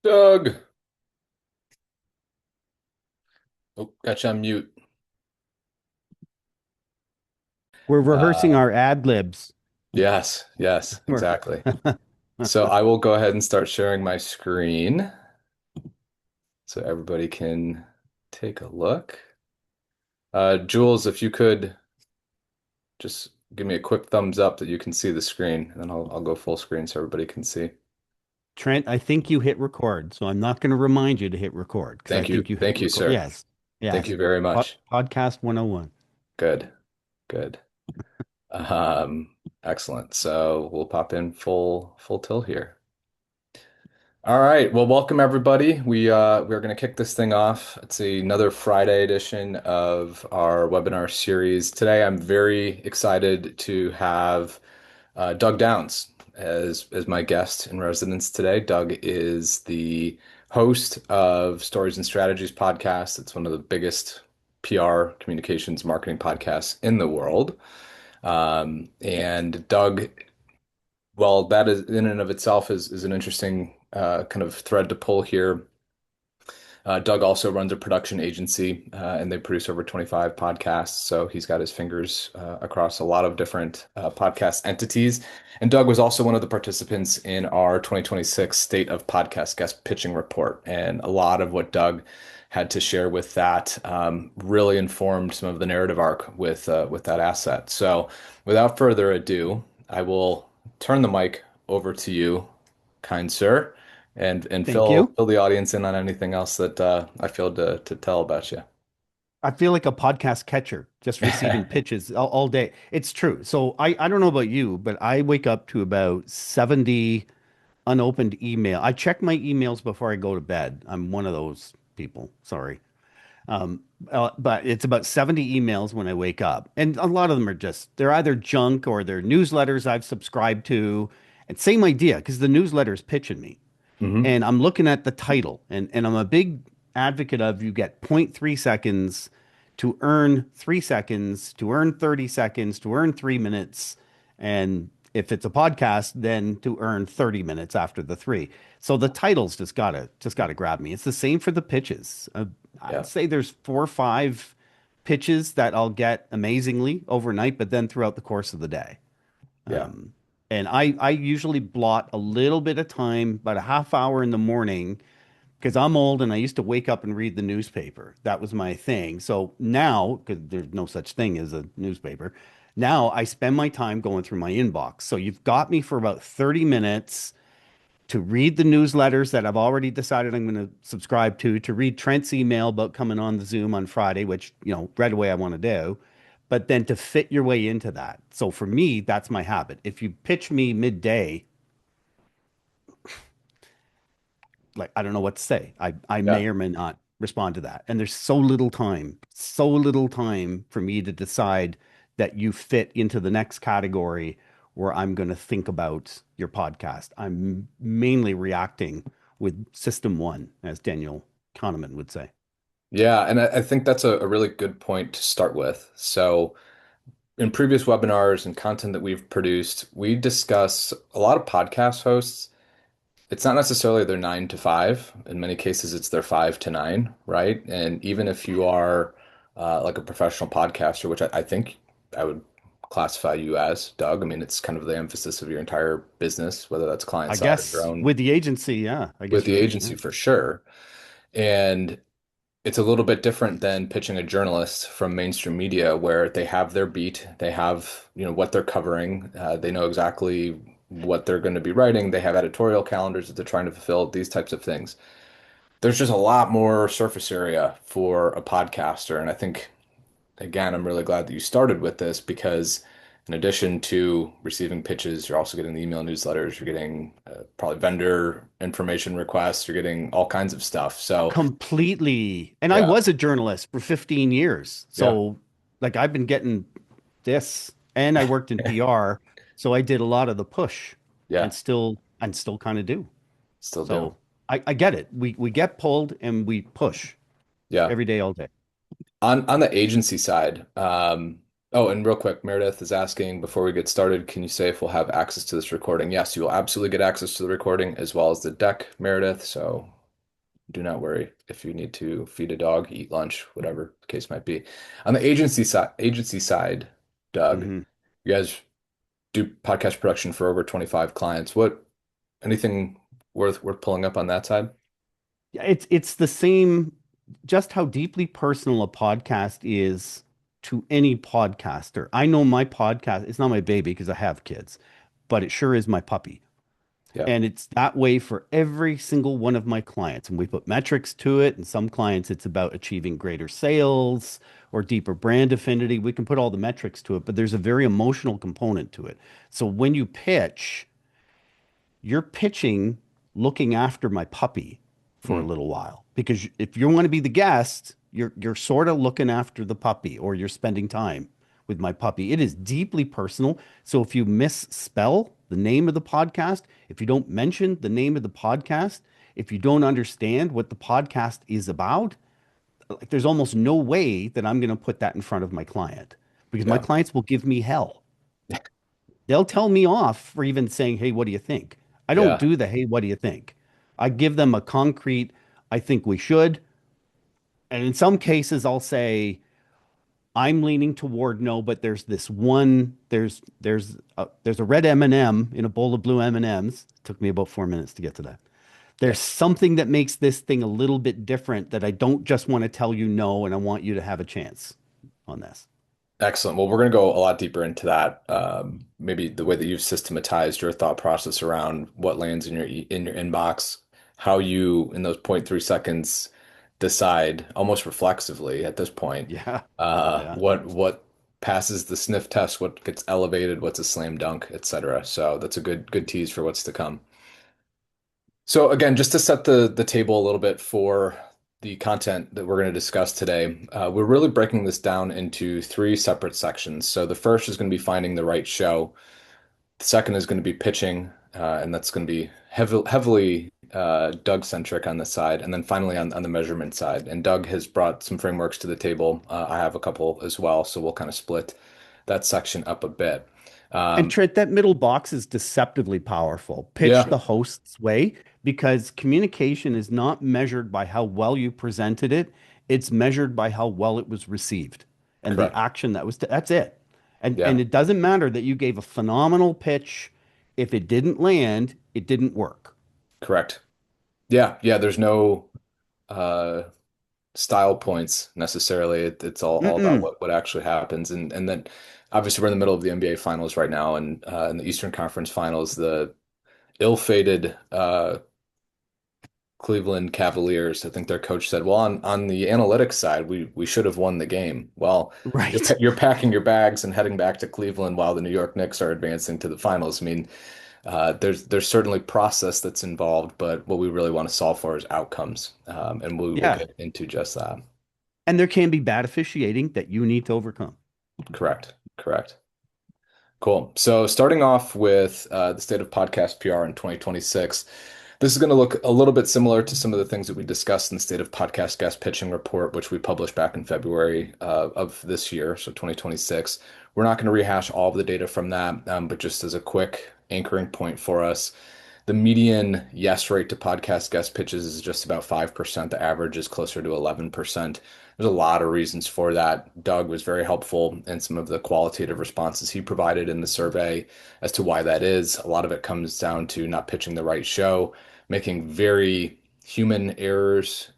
Doug. Oh, got you on mute. We're rehearsing Uh, our ad libs. yes, We're exactly. So I will go ahead and start sharing my screen so everybody can take a look. Jules, if you could just give me a quick thumbs up that you can see the screen, and then I'll go full screen so everybody can see. Trent, I think you hit record, so I'm not going to remind you to hit record because I Thank you. think you hit Thank you, record. sir. Yes, Thank you yes. very much. Podcast 101. Good, good. Um, Excellent. So we'll pop in full tilt here. All right. Well, welcome everybody. We're going to kick this thing off. It's another Friday edition of our webinar series. Today, I'm very excited to have Doug Downs as my guest in residence today. Doug is the host of Stories and Strategies podcast. It's one of the biggest PR communications marketing podcasts in the world. And Doug, well, that is in and of itself is an interesting kind of thread to pull here. Doug also runs a production agency, and they produce over 25 podcasts. So he's got his fingers across a lot of different podcast entities. And Doug was also one of the participants in our 2026 State of Podcast Guest Pitching Report. And a lot of what Doug had to share with that really informed some of the narrative arc with that asset. So without further ado, I will turn the mic over to you, kind sir, and Thank you. fill the audience in on anything else that I failed to tell about you. I feel like a podcast catcher, just receiving pitches all day. It's true. So I don't know about you, but I wake up to about 70 unopened email. I check my emails before I go to bed. I'm one of those people. Sorry. But it's about 70 emails when I wake up. And a lot of them are just, they're either junk or they're newsletters I've subscribed to. And same idea, because the newsletter's pitching me. Hmm. And I'm looking at the title, and I'm a big advocate of you get zero point 0.3 seconds to earn 3 seconds, to earn 30 seconds, to earn 3 minutes. And if it's a podcast, then to earn 30 minutes after the three. So the titles just gotta grab me. It's the same for the pitches. I'd Yeah, say there's 4 or 5 pitches that I'll get amazingly overnight, but then throughout the course of the day. yeah, Um, and I usually blot a little bit of time, about a half hour in the morning, because I'm old and I used to wake up and read the newspaper. That was my thing. So now, because there's no such thing as a newspaper, now I spend my time going through my inbox. So you've got me for about 30 minutes to read the newsletters that I've already decided I'm going to subscribe to read Trent's email about coming on the Zoom on Friday, which, right away I want to do, but then to fit your way into that. So for me, that's my habit. If you pitch me midday, like I don't know what to say. I yeah. may or may not respond to that. And there's so little time for me to decide that you fit into the next category where I'm going to think about your podcast. I'm mainly reacting with system one, as Daniel Kahneman would say. Yeah, and I think that's a really good point to start with. So in previous webinars and content that we've produced, we discuss a lot of podcast hosts. It's not necessarily their 9 to 5. In many cases, it's their 5 to 9, right? And even if you are like a professional podcaster, which I think I would classify you as, Doug. I mean, it's kind of the emphasis of your entire business, whether that's client I side or your guess own with the agency, yeah, I with guess the you're right. Yeah. agency for sure. And it's a little bit different than pitching a journalist from mainstream media where they have their beat, they have, what they're covering, they know exactly what they're going to be writing, they have editorial calendars that they're trying to fulfill, these types of things. There's just a lot more surface area for a podcaster. And I think, again, I'm really glad that you started with this because in addition to receiving pitches, you're also getting the email newsletters, you're getting probably vendor information requests, you're getting all kinds of stuff. So, Completely. And I yeah, was a journalist for 15 years. yeah, So, like, I've been getting this, and I worked in PR. So I did a lot of the push yeah, and still kind of do. still do. So I get it. We get pulled and we push Yeah. every day, all day. On the agency side, Oh, and real quick, Meredith is asking before we get started, can you say if we'll have access to this recording? Yes, you will absolutely get access to the recording as well as the deck, Meredith. So do not worry if you need to feed a dog, eat lunch, whatever the case might be. On the agency side, Doug, Hmm. you guys do podcast production for over 25 clients. What anything worth pulling up on that side? Yeah, it's the same, just how deeply personal a podcast is to any podcaster. I know my podcast, it's not my baby because I have kids, but it sure is my puppy. Yeah. And it's that way for every single one of my clients. And we put metrics to it. And some clients, it's about achieving greater sales or deeper brand affinity. We can put all the metrics to it, but there's a very emotional component to it. So when you pitch, you're pitching looking after my puppy for a Mm, little while. Because if you want to be the guest, you're sort of looking after the puppy or you're spending time with my puppy. It is deeply personal. So if you misspell the name of the podcast, if you don't mention the name of the podcast, if you don't understand what the podcast is about, like there's almost no way that I'm going to put that in front of my client because my yeah. clients will give me hell. They'll tell me off for even saying, "Hey, what do you think?" I don't Yeah. do the "Hey, what do you think?" I give them a concrete, "I think we should." And in some cases, I'll say, "I'm leaning toward no, but there's this one, there's a red M&M in a bowl of blue M&Ms. Took me about 4 minutes to get to that. There's something that makes this thing a little bit different that I don't just want to tell you no, and I want you to have a chance on this." Excellent. Well, we're going to go a lot deeper into that. Maybe the way that you've systematized your thought process around what lands in your inbox, how you in those point 0.3 seconds decide almost reflexively at this point, Yeah. Yeah. what passes the sniff test, what gets elevated, what's a slam dunk, etc. So that's a good tease for what's to come. So again, just to set the table a little bit for the content that we're going to discuss today, we're really breaking this down into three separate sections. So the first is going to be finding the right show. The second is going to be pitching, and that's going to be heavily Doug centric on this side, and then finally on the measurement side. And Doug has brought some frameworks to the table. I have a couple as well, so we'll kind of split that section up a bit. And Um, Trent, that middle box is deceptively powerful. Pitch yeah, the host's way because communication is not measured by how well you presented it. It's measured by how well it was received and the correct. action that was, that's it. And Yeah, it doesn't matter that you gave a phenomenal pitch. If it didn't land, it didn't work. correct. Yeah. There's no uh, style points necessarily. It's all about Mm-mm. what actually happens. And then obviously we're in the middle of the NBA finals right now, and in the Eastern Conference Finals, the ill-fated Cleveland Cavaliers. I think their coach said, "Well, on the analytics side, we should have won the game." Well, Right. you're packing your bags and heading back to Cleveland while the New York Knicks are advancing to the finals. I mean, there's certainly process that's involved, but what we really want to solve for is outcomes, and we will Yeah. get into just that. And there can be bad officiating that you need to overcome. Correct. Correct. Cool. So starting off with the state of podcast PR in 2026, this is going to look a little bit similar to some of the things that we discussed in the state of podcast guest pitching report, which we published back in February of this year, so 2026. We're not going to rehash all of the data from that, but just as a quick anchoring point for us, the median yes rate to podcast guest pitches is just about 5%. The average is closer to 11%. There's a lot of reasons for that. Doug was very helpful in some of the qualitative responses he provided in the survey as to why that is. A lot of it comes down to not pitching the right show, making very human errors,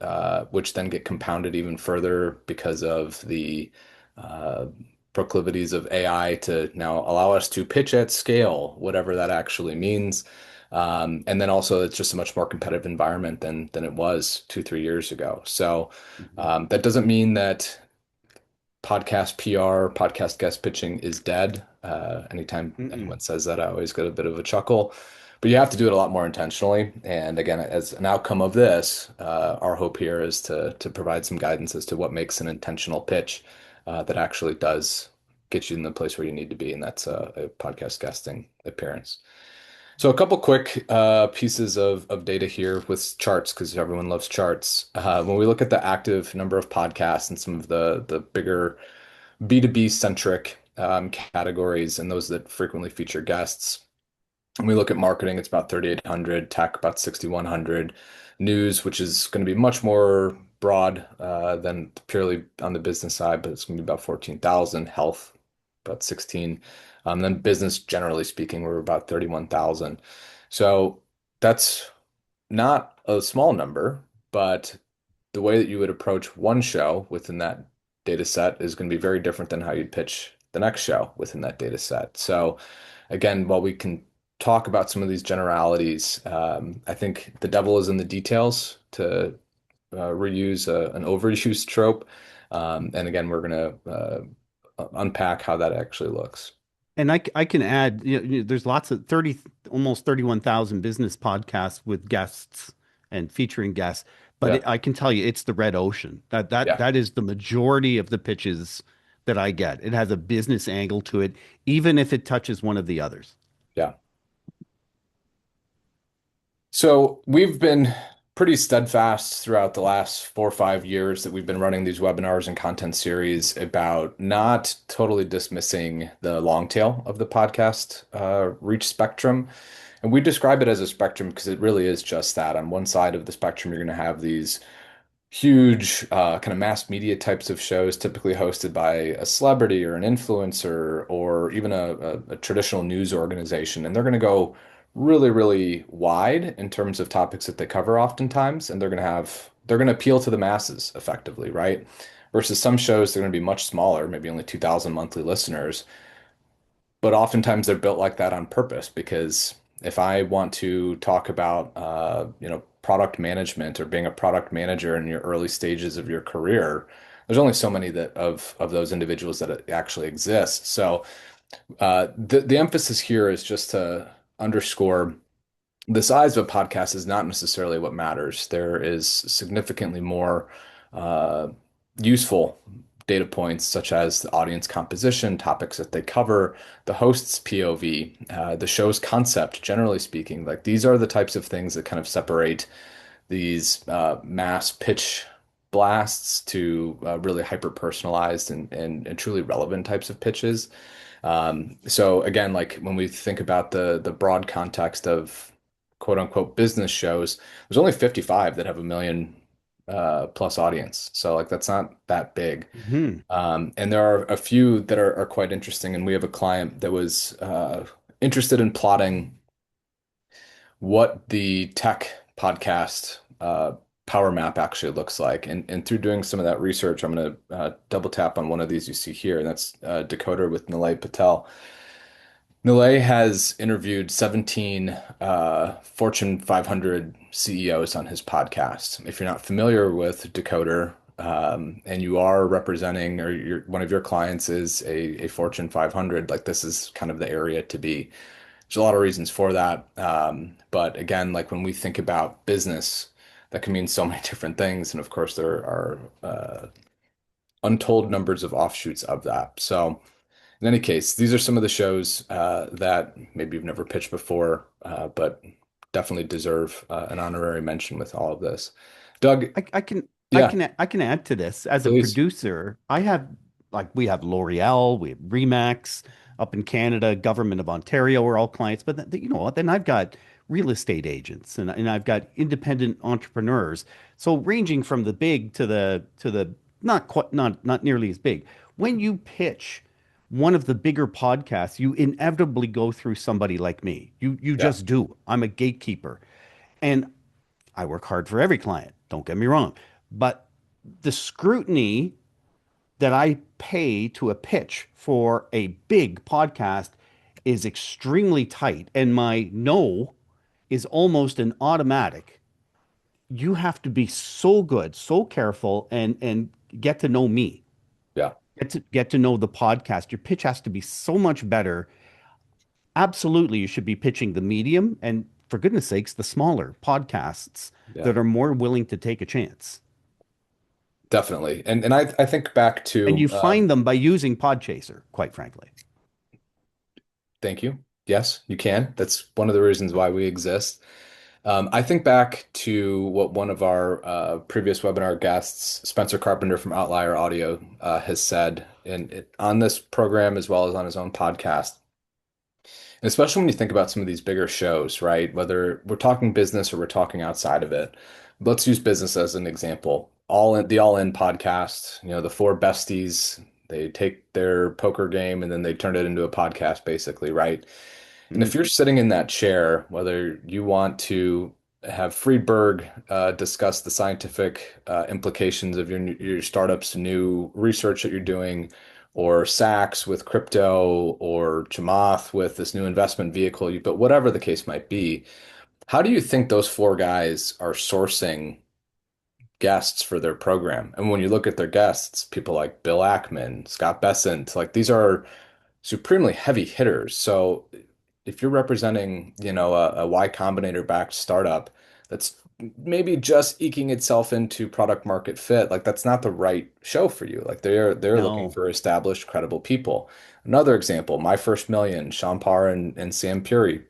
which then get compounded even further because of the uh, proclivities of AI to now allow us to pitch at scale, whatever that actually means. And then also, it's just a much more competitive environment than it was 2, 3 years ago. So Mhm. that doesn't mean that podcast PR, podcast guest pitching is dead. Anytime Mm-mm. anyone says that, I always get a bit of a chuckle. But you have to do it a lot more intentionally. And again, as an outcome of this, our hope here is to provide some guidance as to what makes an intentional pitch that actually does get you in the place where you need to be, and that's a podcast guesting appearance. So a couple quick pieces of data here with charts because everyone loves charts. When we look at the active number of podcasts and some of the bigger B2B centric categories and those that frequently feature guests. When we look at marketing, it's about 3,800, tech about 6,100, news, which is going to be much more broad than purely on the business side, but it's going to be about 14,000, health about 16. Then business, generally speaking, we're about 31,000. So that's not a small number, but the way that you would approach one show within that data set is going to be very different than how you'd pitch the next show within that data set. So again, while we can talk about some of these generalities, I think the devil is in the details to reuse an overused trope. And again, we're going to unpack how that actually looks. And I can add, there's lots of 30, almost 31,000 business podcasts with guests and featuring guests. But Yeah, I can tell you, it's the red ocean. yeah, That is the majority of the pitches that I get. It has a business angle to it, even if it touches one of the others. yeah. So we've been pretty steadfast throughout the last 4 or 5 years that we've been running these webinars and content series about not totally dismissing the long tail of the podcast reach spectrum. And we describe it as a spectrum because it really is just that. On one side of the spectrum, you're going to have these huge kind of mass media types of shows, typically hosted by a celebrity or an influencer or even a traditional news organization. And they're going to go really, really wide in terms of topics that they cover oftentimes. And they're going to appeal to the masses effectively, right? Versus some shows, they're going to be much smaller, maybe only 2,000 monthly listeners, but oftentimes they're built like that on purpose because if I want to talk about product management or being a product manager in your early stages of your career, there's only so many that of those individuals that it actually exist. So the emphasis here is just to underscore the size of a podcast is not necessarily what matters. There is significantly more uh, useful data points, such as the audience composition, topics that they cover, the host's POV, the show's concept, generally speaking. Like these are the types of things that kind of separate these mass pitch blasts to really hyper personalized and truly relevant types of pitches. So again, like when we think about the broad context of quote unquote business shows, there's only 55 that have a million plus audience. So like that's not that big. Mhm. And there are a few that are quite interesting. And we have a client that was interested in plotting what the tech podcast power map actually looks like. And through doing some of that research, I'm going to double tap on one of these you see here, and that's Decoder with Nilay Patel. Nilay has interviewed 17 Fortune 500 CEOs on his podcast. If you're not familiar with Decoder, and you are representing or one of your clients is a Fortune 500, like this is kind of the area to be. There's a lot of reasons for that. But again, like when we think about business, that can mean so many different things. And of course, there are untold numbers of offshoots of that. So, in any case, these are some of the shows that maybe you've never pitched before, but definitely deserve an honorary mention with all of this. Doug, I, I can yeah, I can add to this as a please. producer. I have like we have L'Oreal, we have Remax up in Canada, Government of Ontario are all clients. But you know what? Then I've got real estate agents and I've got independent entrepreneurs. So ranging from the big to the not quite not nearly as big. When you pitch one of the bigger podcasts, you inevitably go through somebody like me. You Yeah, just do. I'm a gatekeeper. And I work hard for every client, don't get me wrong. But the scrutiny that I pay to a pitch for a big podcast is extremely tight. And my no is almost an automatic. You have to be so good, so careful, and get to know me. yeah, Get to know the podcast. Your pitch has to be so much better. Absolutely, you should be pitching the medium and for goodness sakes, the smaller podcasts yeah, that are more willing to take a chance. definitely. And I think back And to you find them by using Podchaser, quite frankly. thank you. Yes, you can. That's one of the reasons why we exist. I think back to what one of our previous webinar guests, Spencer Carpenter from Outlier Audio, has said on this program as well as on his own podcast. And especially when you think about some of these bigger shows, right? Whether we're talking business or we're talking outside of it. Let's use business as an example. All In podcast, the four besties, they take their poker game and then they turn it into a podcast, basically, right? And if Mm, you're sitting in that chair, whether you want to have Friedberg discuss the scientific implications of your startup's new research that you're doing, or Sachs with crypto, or Chamath with this new investment vehicle, but whatever the case might be, how do you think those four guys are sourcing guests for their program? And when you look at their guests, people like Bill Ackman, Scott Bessent, like these are supremely heavy hitters. So if you're representing, a Y Combinator backed startup that's maybe just eking itself into product market fit, like that's not the right show for you. Like they're looking no. for established, credible people. Another example, My First Million, Sean Parr and Sam Puri.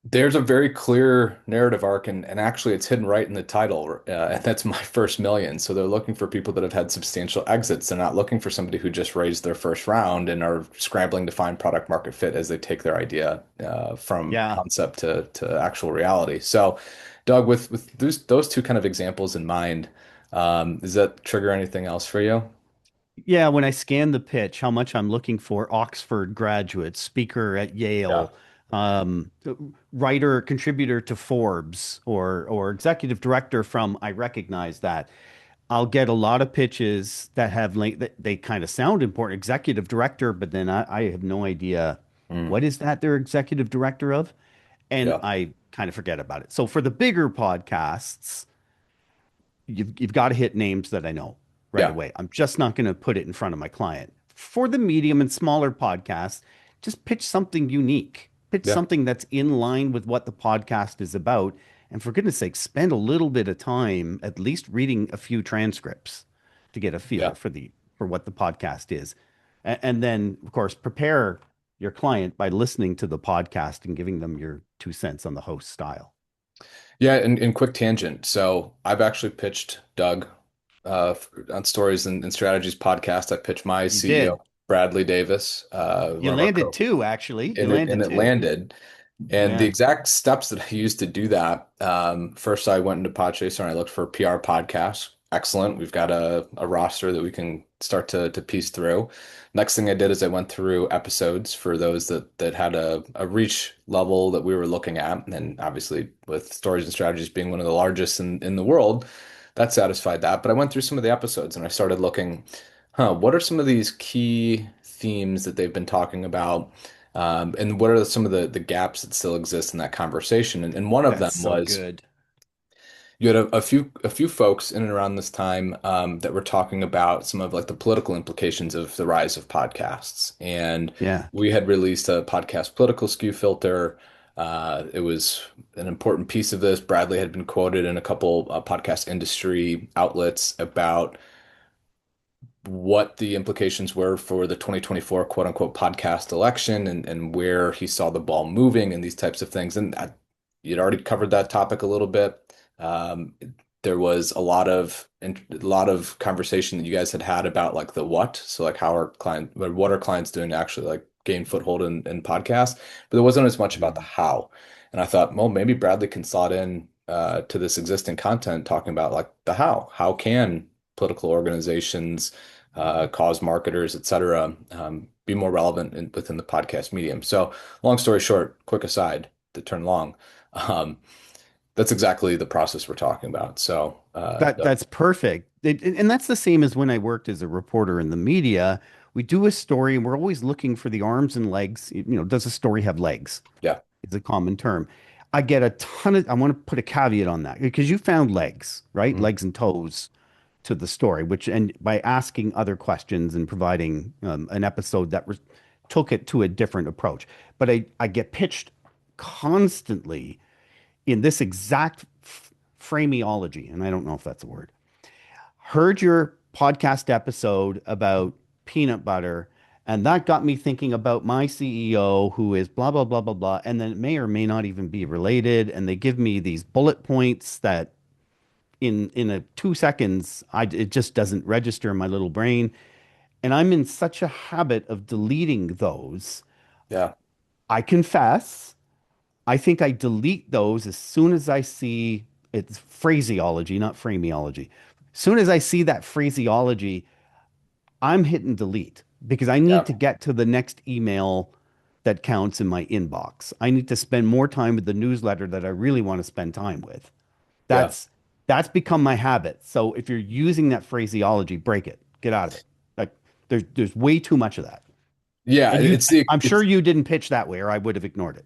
There's a very clear narrative arc, and actually, it's hidden right in the title, and that's My First Million. So they're looking for people that have had substantial exits. They're not looking for somebody who just raised their first round and are scrambling to find product market fit as they take their idea from Yeah. concept to actual reality. So, Doug, with those two kind of examples in mind, does that trigger anything else for you? Yeah, when I scan the pitch, how much I'm looking for Oxford graduate, speaker at Yeah. Yale, um, writer, contributor to Forbes, or executive director from, I recognize that. I'll get a lot of pitches that have that they kind of sound important, executive director, but then I have no idea Mm, what is that they're executive director of, and yeah. I kind of forget about it. So for the bigger podcasts, you've got to hit names that I know right Yeah. away. I'm just not going to put it in front of my client. For the medium and smaller podcasts, just pitch something unique. Pitch Yeah. something that's in line with what the podcast is about. And for goodness sake, spend a little bit of time at least reading a few transcripts to get a Yeah. feel for what the podcast is. And then, of course, prepare your client by listening to the podcast and giving them your 2 cents on the host style. Yeah, and quick tangent. So I've actually pitched Doug on Stories and Strategies podcast. I pitched my You CEO, did. Bradley Davis, You one of our landed two, actually. You and landed it two. landed. And the Yeah. exact steps that I used to do that, first I went into Podchaser and I looked for PR podcasts. Excellent. We've got a roster that we can start to piece through. Next thing I did is I went through episodes for those that had a reach level that we were looking at. And obviously with Stories and Strategies being one of the largest in the world, that satisfied that. But I went through some of the episodes and I started looking, what are some of these key themes that they've been talking about? And what are some of the gaps that still exist in that conversation? And one of them That's so was good. you had a few folks in and around this time that were talking about some of like the political implications of the rise of podcasts. And Yeah. we had released a podcast political skew filter. It was an important piece of this. Bradley had been quoted in a couple podcast industry outlets about what the implications were for the 2024 quote unquote podcast election and where he saw the ball moving and these types of things. And you'd already covered that topic a little bit. There was a lot of conversation that you guys had about like the what. So like what are clients doing to actually like gain foothold in podcasts? But there wasn't as much about the Mm. how. And I thought, well, maybe Bradley can slot in to this existing content talking about like the how. How can political organizations cause marketers, et cetera, be more relevant within the podcast medium. So, long story short, quick aside to turn long, um, that's exactly the process we're talking about. So, That's perfect. And that's the same as when I worked as a reporter in the media. We do a story and we're always looking for the arms and legs. Does a story have legs? yeah, It's a common term. I want to put a caveat on that because you found legs, right? mhm, Legs and toes to the story, and by asking other questions and providing an episode that took it to a different approach. But I get pitched constantly in this exact phraseology, and I don't know if that's a word. Heard your podcast episode about peanut butter And that got me thinking about my CEO who is blah, blah, blah, blah, blah. And then it may or may not even be related. And they give me these bullet points that in a 2 seconds, it just doesn't register in my little brain. And I'm in such a habit of deleting those. Yeah. I confess, I think I delete those as soon as I see it's phraseology, not phraseology. As soon as I see that phraseology, I'm hitting delete because I need Yeah. to get to the next email that counts in my inbox. I need to spend more time with the newsletter that I really want to spend time with. Yeah. That's that's become my habit. So if you're using that phraseology, break it. Get out of it. Like there's way too much of that. Yeah. And It's the, I'm sure it's, you didn't pitch that way or I would have ignored it.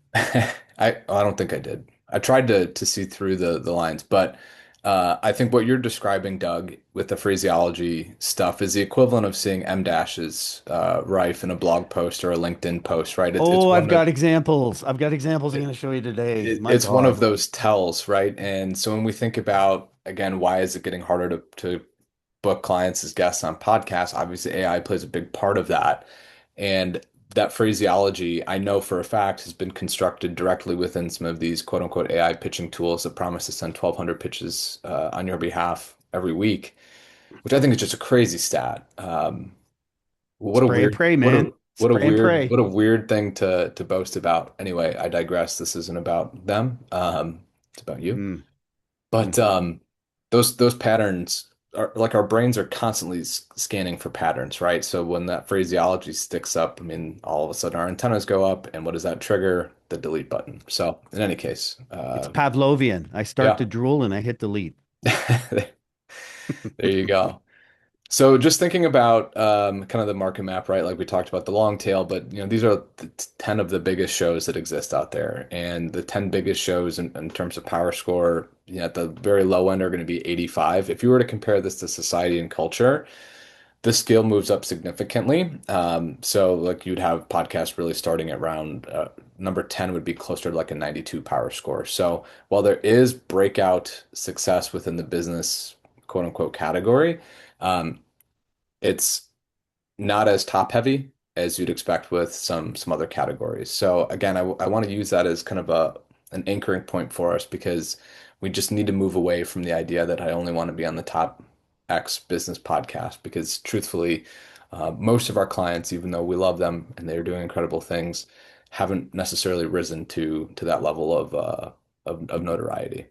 I don't think I did. I tried to see through the lines, but I think what you're describing, Doug, with the phraseology stuff is the equivalent of seeing M dashes rife in a blog post or a LinkedIn post, right? It's Oh, I've one of got examples. I've got examples I'm it, going to show you today. My it's one of God. those tells, right? And so when we think about, again, why is it getting harder to book clients as guests on podcasts? Obviously, AI plays a big part of that. And that phraseology, I know for a fact, has been constructed directly within some of these quote unquote AI pitching tools that promise to send 1,200 pitches on your behalf every week, which I think is just a crazy stat. What a Spray and weird, pray, man. Spray and pray. what a weird thing to boast about. Anyway, I digress. This isn't about them. It's about you. Mm, But mm. those patterns are like our brains are constantly scanning for patterns, right? So when that phraseology sticks up, I mean, all of a sudden our antennas go up, and what does that trigger? The delete button. So in any case, It's Pavlovian. I start to yeah, drool and I hit delete. there you go. So just thinking about kind of the market map, right? Like we talked about the long tail, but these are the 10 of the biggest shows that exist out there. And the 10 biggest shows in terms of power score, at the very low end are going to be 85. If you were to compare this to society and culture, the scale moves up significantly. So like you'd have podcasts really starting at around number 10 would be closer to like a 92 power score. So while there is breakout success within the business quote unquote category, um, it's not as top heavy as you'd expect with some other categories. So again, I want to use that as kind of a an anchoring point for us because we just need to move away from the idea that I only want to be on the top X business podcast because truthfully, most of our clients, even though we love them and they're doing incredible things, haven't necessarily risen to that level of notoriety.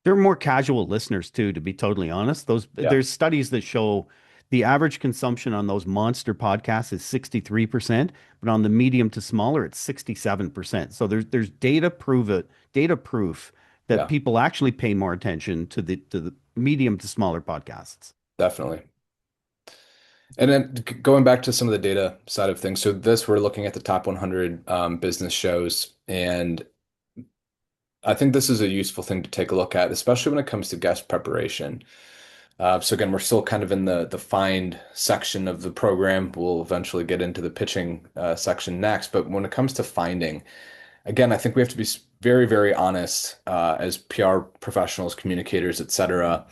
They're more casual listeners too, to be totally honest. Those Yeah, there's studies that show the average consumption on those monster podcasts is 63%, but on the medium to smaller, it's 67%. So there's data proof that yeah, people actually pay more attention to the medium to smaller podcasts. definitely. And then going back to some of the data side of things, so this we're looking at the top 100 business shows, and I think this is a useful thing to take a look at, especially when it comes to guest preparation. So again, we're still kind of in the find section of the program. We'll eventually get into the pitching section next, but when it comes to finding, again, I think we have to be very, very honest as PR professionals, communicators, etc.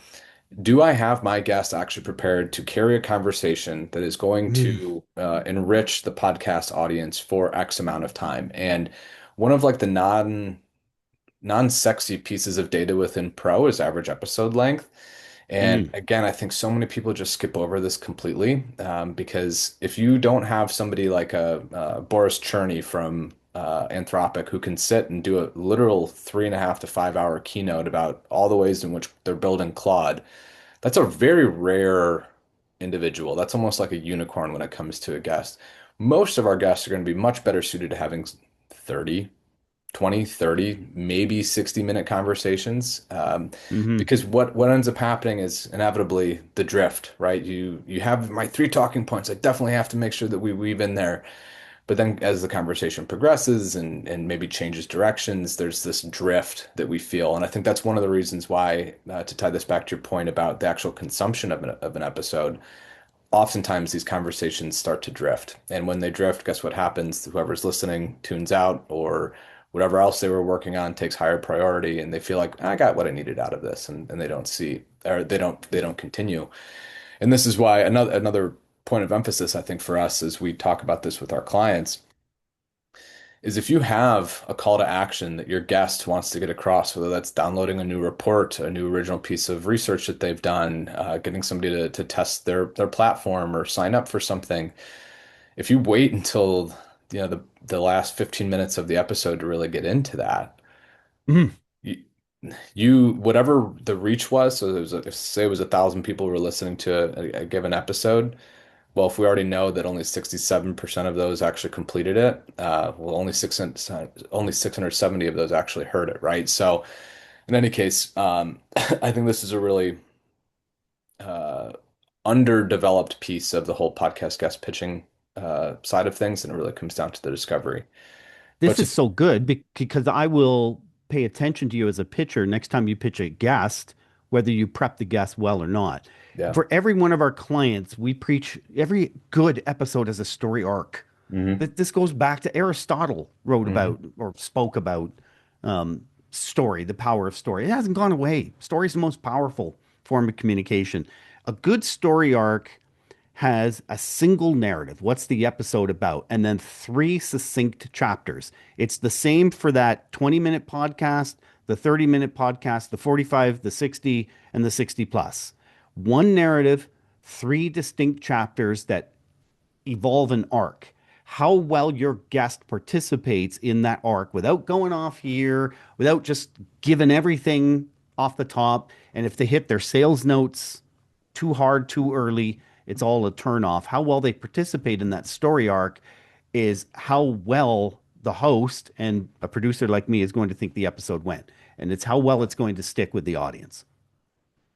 Do I have my guest actually prepared to carry a conversation that is going Mm, to enrich the podcast audience for X amount of time? And one of like the non-sexy pieces of data within Pro is average episode length. And mm, again, I think so many people just skip over this completely because if you don't have somebody like a Boris Cherney from Anthropic who can sit and do a literal 3.5 to 5 hour keynote about all the ways in which they're building Claude, that's a very rare individual. That's almost like a unicorn when it comes to a guest. Most of our guests are going to be much better suited to having 30, 20, 30, maybe 60-minute conversations. hmm Because what ends up happening is inevitably the drift, right? You have my three talking points. I definitely have to make sure that we weave in there. But then as the conversation progresses and maybe changes directions, there's this drift that we feel. And I think that's one of the reasons why, to tie this back to your point about the actual consumption of an episode, oftentimes these conversations start to drift. And when they drift, guess what happens? Whoever's listening tunes out or whatever else they were working on takes higher priority and they feel like I got what I needed out of this and they don't see or they don't continue. And this is why another point of emphasis, I think, for us as we talk about this with our clients is if you have a call to action that your guest wants to get across, whether that's downloading a new report, a new original piece of research that they've done, getting somebody to test their platform or sign up for something, if you wait until the last 15 minutes of the episode to really get into that, Mhm. you, you whatever the reach was, so if say it was 1,000 people who were listening to a given episode. Well, if we already know that only 67% of those actually completed it, well, only 670 of those actually heard it, right? So, in any case, I think this is a really uh, underdeveloped piece of the whole podcast guest pitching side of things, and it really comes down to the discovery. But This is to, so good because I will pay attention to you as a pitcher next time you pitch a guest, whether you prep the guest well or not. yeah, For every one of our clients, we preach every good episode has a story arc. hmm This goes back to Aristotle wrote hmm about or spoke about story, the power of story. It hasn't gone away. Story is the most powerful form of communication. A good story arc has a single narrative. What's the episode about? And then three succinct chapters. It's the same for that 20-minute podcast, the 30-minute podcast, the 45, the 60, and the 60 plus. One narrative, three distinct chapters that evolve an arc. How well your guest participates in that arc without going off here, without just giving everything off the top. And if they hit their sales notes too hard, too early, it's all a turn off. How well they participate in that story arc is how well the host and a producer like me is going to think the episode went. And it's how well it's going to stick with the audience.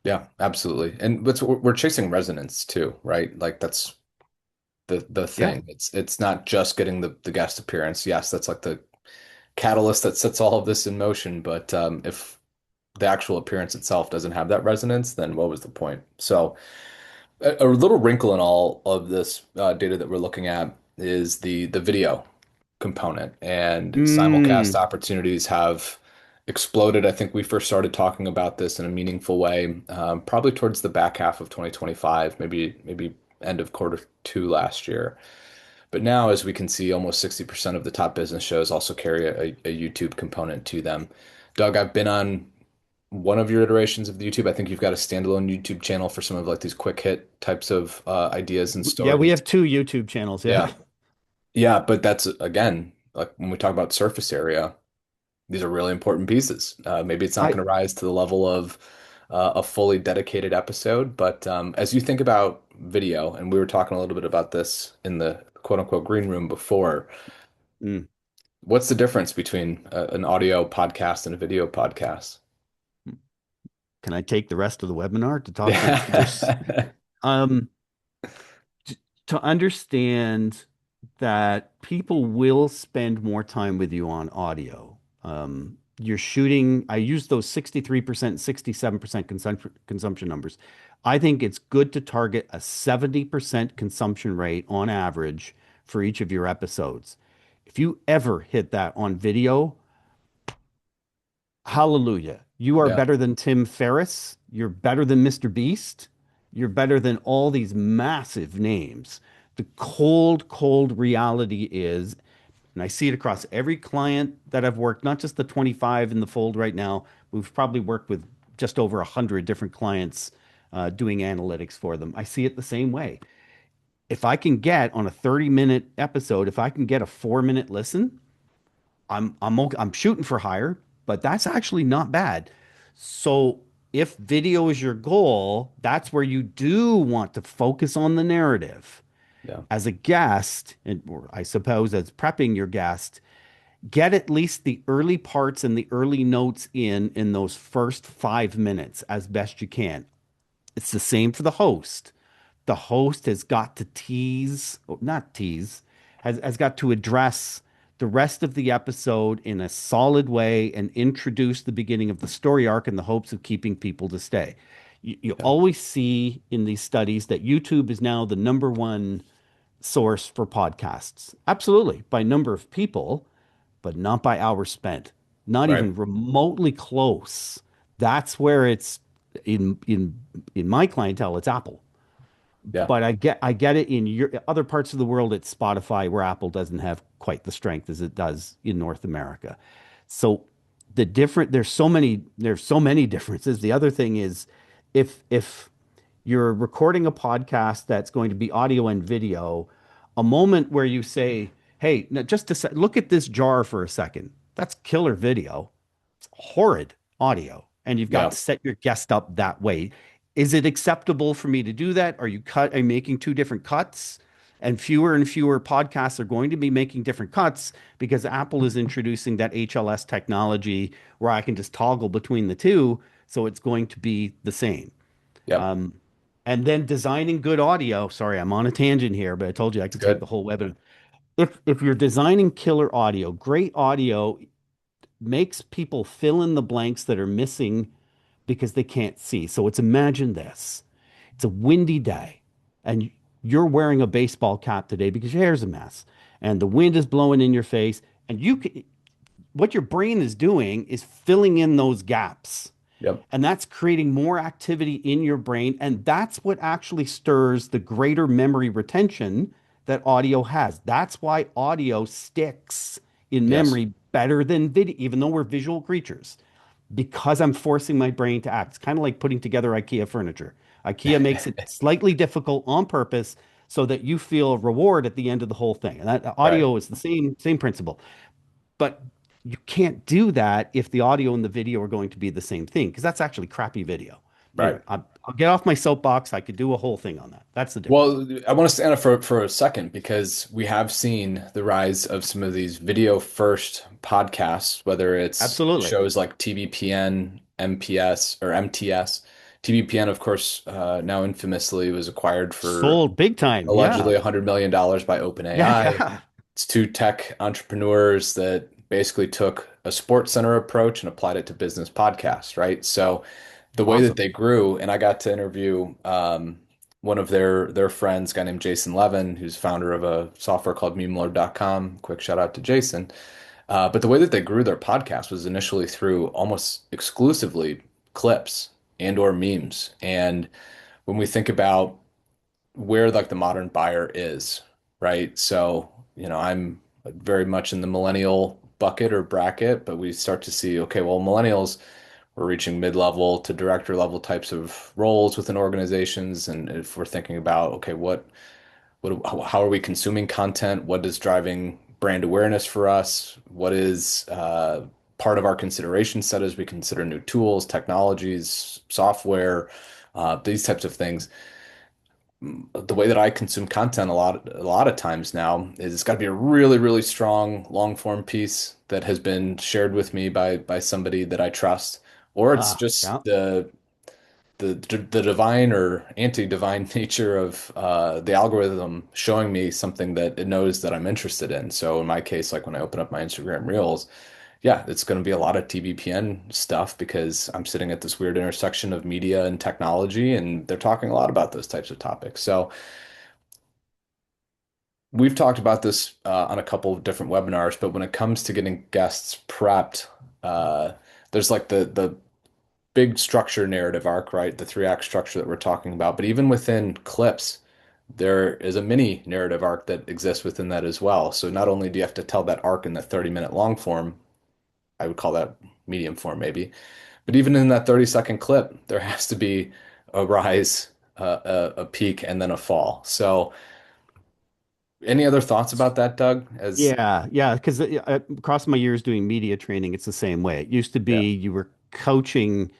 yeah, absolutely. And we're chasing resonance too, right? Like that's the Yeah. thing. It's not just getting the guest appearance. Yes, that's like the catalyst that sets all of this in motion. But if the actual appearance itself doesn't have that resonance, then what was the point? So a little wrinkle in all of this data that we're looking at is the video component, and simulcast Mm. opportunities have exploded. I think we first started talking about this in a meaningful way, probably towards the back half of 2025, maybe end of quarter two last year. But now, as we can see, almost 60% of the top business shows also carry a YouTube component to them. Doug, I've been on one of your iterations of the YouTube. I think you've got a standalone YouTube channel for some of like these quick hit types of ideas and Yeah, we stories. have two YouTube channels. Yeah. Yeah. Yeah, but that's again, like when we talk about surface area, these are really important pieces. Maybe it's not I going to rise to the level of a fully dedicated episode, but as you think about video, and we were talking a little bit about this in the quote unquote green room before, mm. what's the difference between an audio podcast and a video podcast? Can I take the rest of the webinar to talk? There's Yeah. um t- to understand that people will spend more time with you on audio. You're shooting, I use those 63%, 67% consumption numbers. I think it's good to target a 70% consumption rate on average for each of your episodes. If you ever hit that on video, hallelujah. You are Yeah. better than Tim Ferriss. You're better than Mr. Beast. You're better than all these massive names. The cold, cold reality is, and I see it across every client that I've worked, not just the 25 in the fold right now. We've probably worked with just over 100 different clients doing analytics for them. I see it the same way. If I can get on a 30-minute episode, if I can get a 4-minute listen, I'm shooting for higher, but that's actually not bad. So if video is your goal, that's where you do want to focus on the narrative. Yeah. As a guest, and or I suppose as prepping your guest, get at least the early parts and the early notes in those first 5 minutes as best you can. It's the same for the host. The host has got to tease, or not tease, has got to address the rest of the episode in a solid way and introduce the beginning of the story arc in the hopes of keeping people to stay. You Yeah. always see in these studies that YouTube is now the number one source for podcasts. Absolutely, by number of people, but not by hours spent. Not Right. even remotely close. That's where it's in my clientele, it's Apple. Yeah. But I get it in your other parts of the world. It's Spotify, where Apple doesn't have quite the strength as it does in North America. So there's so many differences. The other thing is, if you're recording a podcast that's going to be audio and video, a moment where you say, "Hey, now look at this jar for a second. That's killer video, horrid audio," and you've got Yeah. to set your guest up that way. Is it acceptable for me to do that? Are you making two different cuts? And fewer podcasts are going to be making different cuts because Apple is introducing that HLS technology where I can just toggle between the two. So it's going to be the same. Yep. Um, and then designing good audio. Sorry, I'm on a tangent here, but I told you I It's could take the good. whole webinar. If you're designing killer audio, great audio makes people fill in the blanks that are missing because they can't see. So it's imagine this. It's a windy day and you're wearing a baseball cap today because your hair's a mess and the wind is blowing in your face and what your brain is doing is filling in those gaps. Yep. And that's creating more activity in your brain. And that's what actually stirs the greater memory retention that audio has. That's why audio sticks in Yes. memory better than video, even though we're visual creatures, because I'm forcing my brain to act. It's kind of like putting together IKEA furniture. IKEA makes it slightly difficult on purpose so that you feel a reward at the end of the whole thing. And that Right. audio is the same principle. But you can't do that if the audio and the video are going to be the same thing, because that's actually crappy video. Right. Anyway, I'll get off my soapbox. I could do a whole thing on that. That's the difference. Well, I want to stand up for a second because we have seen the rise of some of these video first podcasts, whether it's Absolutely. shows like TVPN, MPS, or MTS. TVPN, of course, now infamously was acquired for Sold big time. allegedly Yeah. $100 million by OpenAI. Yeah. It's two tech entrepreneurs that basically took a sports center approach and applied it to business podcasts, right? So the way that Awesome. they grew, and I got to interview one of their friends, a guy named Jason Levin, who's founder of a software called Memelo.com. Quick shout out to Jason. But the way that they grew their podcast was initially through almost exclusively clips and or memes. And when we think about where like the modern buyer is, right? So, I'm very much in the millennial bucket or bracket, but we start to see, okay, well, millennials we're reaching mid-level to director level types of roles within organizations. And if we're thinking about, okay, how are we consuming content? What is driving brand awareness for us? What is part of our consideration set as we consider new tools, technologies, software, these types of things? The way that I consume content a lot of times now is it's got to be a really, really strong long form piece that has been shared with me by somebody that I trust, or it's Yeah. just the divine or anti-divine nature of the algorithm showing me something that it knows that I'm interested in. So in my case, like when I open up my Instagram Reels, yeah, it's going to be a lot of TBPN stuff because I'm sitting at this weird intersection of media and technology, and they're talking a lot about those types of topics. So we've talked about this on a couple of different webinars, but when it comes to getting guests prepped, uh, there's like the big structure narrative arc, right? The three act structure that we're talking about. But even within clips, there is a mini narrative arc that exists within that as well. So not only do you have to tell that arc in the 30-minute long form, I would call that medium form maybe, but even in that 30-second clip, there has to be a rise, a peak, and then a fall. So any other thoughts about that, Doug? As Yeah. Yeah. Because across my years doing media training, it's the same way. It used to yeah, be you were coaching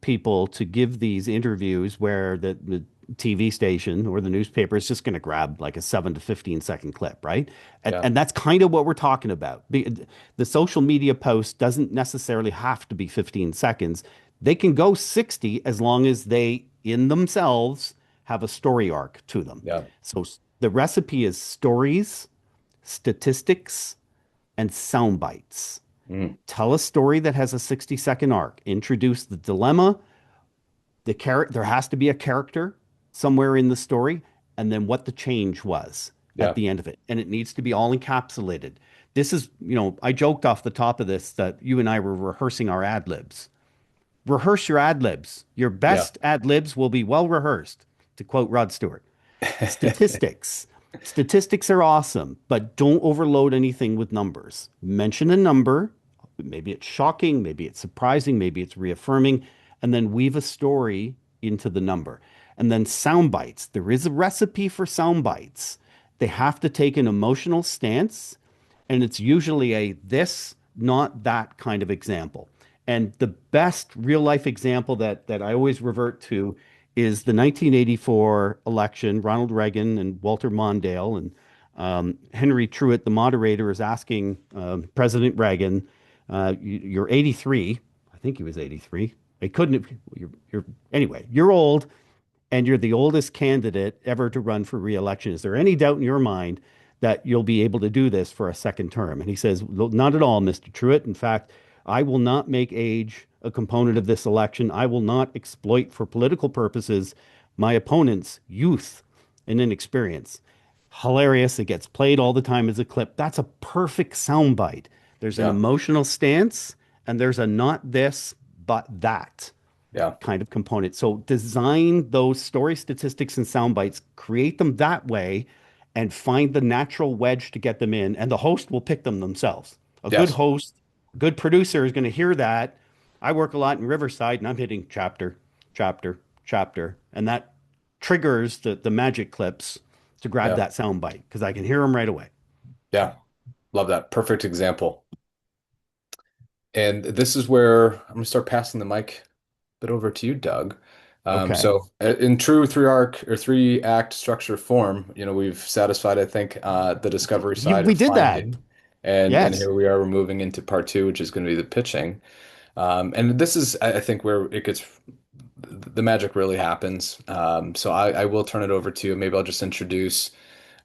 people to give these interviews where the TV station or the newspaper is just going to grab like a 7 to 15 second clip, right? And, yeah, and that's kind of what we're talking about. The social media post doesn't necessarily have to be 15 seconds. They can go 60 as long as they, in themselves, have a story arc to them. yeah, So the recipe is stories, statistics, and sound bites. mm, Tell a story that has a 60-second arc. Introduce the dilemma, there has to be a character somewhere in the story, and then what the change was at yeah, the end of it. And it needs to be all encapsulated. This is, I joked off the top of this that you and I were rehearsing our ad libs. Rehearse your ad libs. Your yeah, best ad libs will be well rehearsed. to quote Rod Stewart. Statistics. Statistics are awesome, but don't overload anything with numbers. Mention a number. Maybe it's shocking, maybe it's surprising, maybe it's reaffirming, and then weave a story into the number. And then sound bites. There is a recipe for sound bites. They have to take an emotional stance, and it's usually a this, not that kind of example. And the best real life example that I always revert to is the 1984 election. Ronald Reagan and Walter Mondale and Henry Truitt, the moderator, is asking President Reagan, "You're 83." I think he was 83. It couldn't have, anyway, you're old and you're the oldest candidate ever to run for re-election. Is there any doubt in your mind that you'll be able to do this for a second term? And he says, "Not at all, Mr. Truitt. In fact, I will not make age a component of this election. I will not exploit for political purposes my opponent's youth and inexperience." Hilarious. It gets played all the time as a clip. That's a perfect soundbite. There's an Yeah. emotional stance and there's a not this, but that Yeah. kind of component. So design those story statistics and sound bites, create them that way, and find the natural wedge to get them in. And the host will pick them themselves. A good Yes. host, a good producer is going to hear that. I work a lot in Riverside and I'm hitting chapter, chapter, chapter. And that triggers the magic clips to grab Yeah. that sound bite because I can hear them right away. Yeah. Love that. Perfect example. And this is where I'm going to start passing the mic a bit over to you, Doug. Okay. In true three arc or three act structure form, we've satisfied, I think, the discovery side We of did that. finding, and Yes. here we are. We're moving into part two, which is going to be the pitching. And this is, I think, where it gets the magic really happens. So I will turn it over to you. Maybe I'll just introduce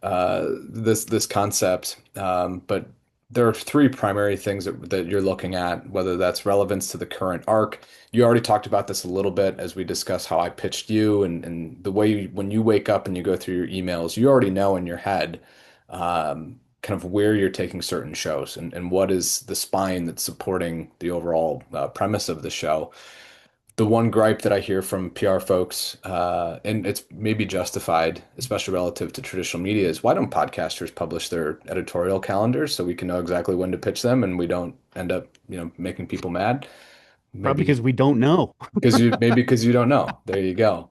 this concept. But there are three primary things that you're looking at, whether that's relevance to the current arc. You already talked about this a little bit as we discussed how I pitched you and the way when you wake up and you go through your emails, you already know in your head kind of where you're taking certain shows and what is the spine that's supporting the overall premise of the show. The one gripe that I hear from PR folks, and it's maybe justified, especially relative to traditional media, is why don't podcasters publish their editorial calendars so we can know exactly when to pitch them and we don't end up, making people mad? Probably Maybe because we don't know. because you don't know. There you go.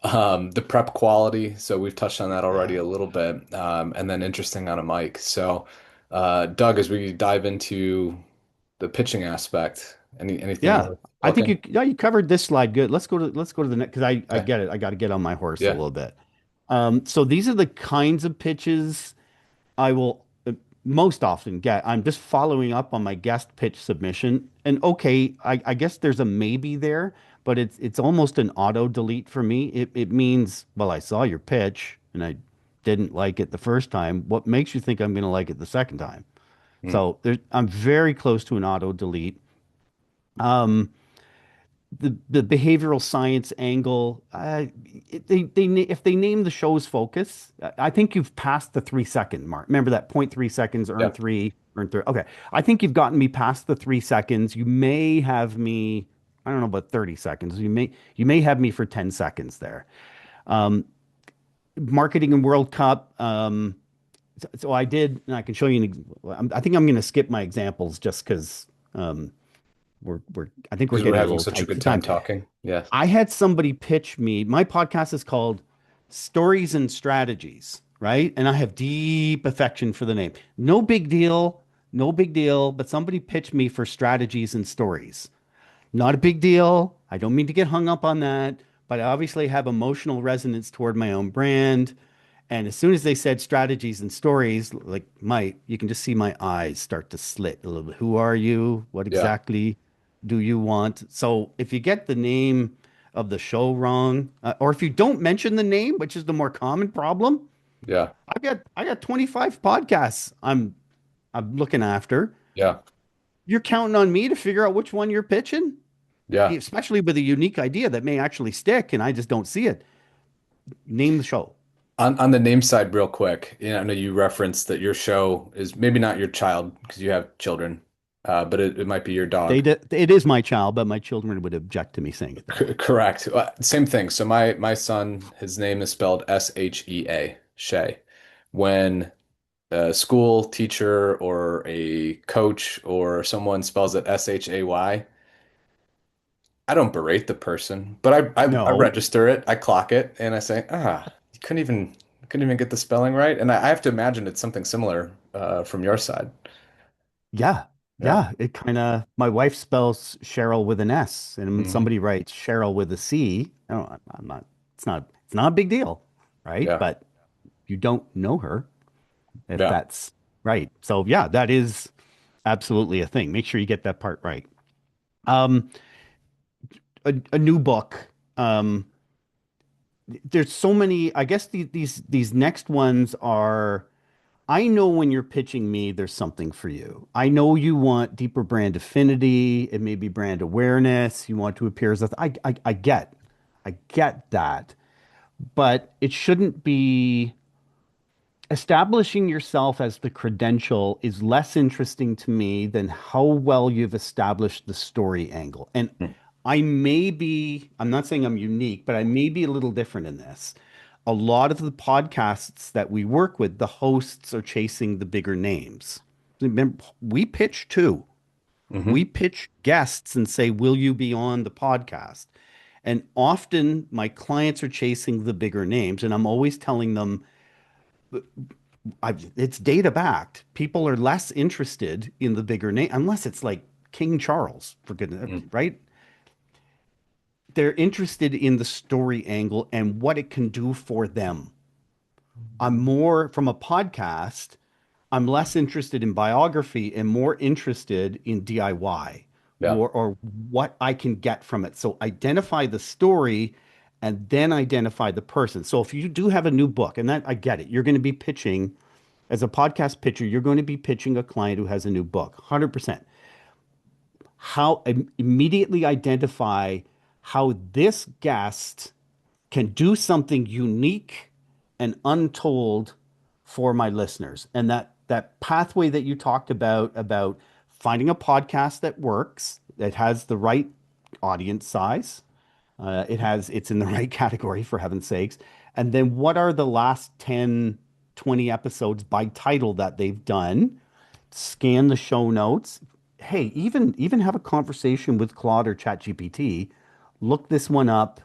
The prep quality, so we've touched on that already a little bit, and then interesting on a mic. So, Doug, as we dive into the pitching aspect, anything Yeah. worth I think looking? you covered this slide good. Let's go to the next because I Okay. get it. I got to get on my horse a Yeah. little bit. So these are the kinds of pitches I will most often get. I'm just following up on my guest pitch submission. And okay, I guess there's a maybe there, but it's almost an auto delete for me. It means, well, I saw your pitch and I didn't like it the first time. What makes you think I'm going to like it the second time? Hmm. So I'm very close to an auto delete. The behavioral science angle, if they name the show's focus, I think you've passed the 3 second mark. Remember that 0.3 seconds, earn Yeah. three, earn three. Okay. I think you've gotten me past the 3 seconds. You may have me, I don't know about 30 seconds. You may have me for 10 seconds there. Marketing and World Cup. So I did, and I can show you. I think I'm going to skip my examples just because I think we're Because we're getting a having little such a tight for good time time. talking. Yeah. I had somebody pitch me. My podcast is called Stories and Strategies, right? And I have deep affection for the name. No big deal, no big deal. But somebody pitched me for strategies and stories. Not a big deal. I don't mean to get hung up on that, but I obviously have emotional resonance toward my own brand. And as soon as they said strategies and stories, like you can just see my eyes start to slit a little bit. Who are you? What Yeah. exactly do you want? So if you get the name of the show wrong, or if you don't mention the name, which is the more common problem, Yeah. I got 25 podcasts I'm looking after. Yeah. You're counting on me to figure out which one you're pitching, Yeah. especially with a unique idea that may actually stick, and I just don't see it. Name the show. On the name side, real quick, I know you referenced that your show is maybe not your child because you have children. but it might be your dog. It is my child, but my children would object to me saying it that way. Correct. Same thing. So my son, his name is spelled Shea, Shay. When a school teacher or a coach or someone spells it Shay, I don't berate the person, but I No, register it, I clock it, and I say, you couldn't even get the spelling right. And I have to imagine it's something similar from your side. yeah, Yeah. yeah. It kind of, my wife spells Cheryl with an S, and when Hmm. somebody writes Cheryl with a C, I don't, I'm not, it's not a big deal, right? Yeah. But you don't know her if Yeah. that's right. So yeah, that is absolutely a thing. Make sure you get that part right. Um, a new book. There's so many, I guess these next ones are, I know when you're pitching me, there's something for you. I know you want deeper brand affinity, it may be brand awareness, you want to appear as a, I get that, but it shouldn't be establishing yourself as the credential is less interesting to me than how well you've established the story angle. And Mm. I'm not saying I'm unique, but I may be a little different in this. A lot of the podcasts that we work with, the hosts are chasing the bigger names. Remember, we pitch too. We Hmm. pitch guests and say, will you be on the podcast? And often my clients are chasing the bigger names. And I'm always telling them, it's data backed. People are less interested in the bigger name, unless it's like King Charles, for goodness, Mm. right? They're interested in the story angle and what it can do for them. I'm more from a podcast, I'm less interested in biography and more interested in DIY Yeah. or what I can get from it. So identify the story and then identify the person. So if you do have a new book, and that I get it, you're going to be pitching as a podcast pitcher, you're going to be pitching a client who has a new book, 100%. How immediately identify how this guest can do something unique and untold for my listeners. And that pathway that you talked about finding a podcast that works, that has the right audience size, it's in the right category for heaven's sakes. And then what are the last 10, 20 episodes by title that they've done? Scan the show notes. Hey, even have a conversation with Claude or ChatGPT. Look this one up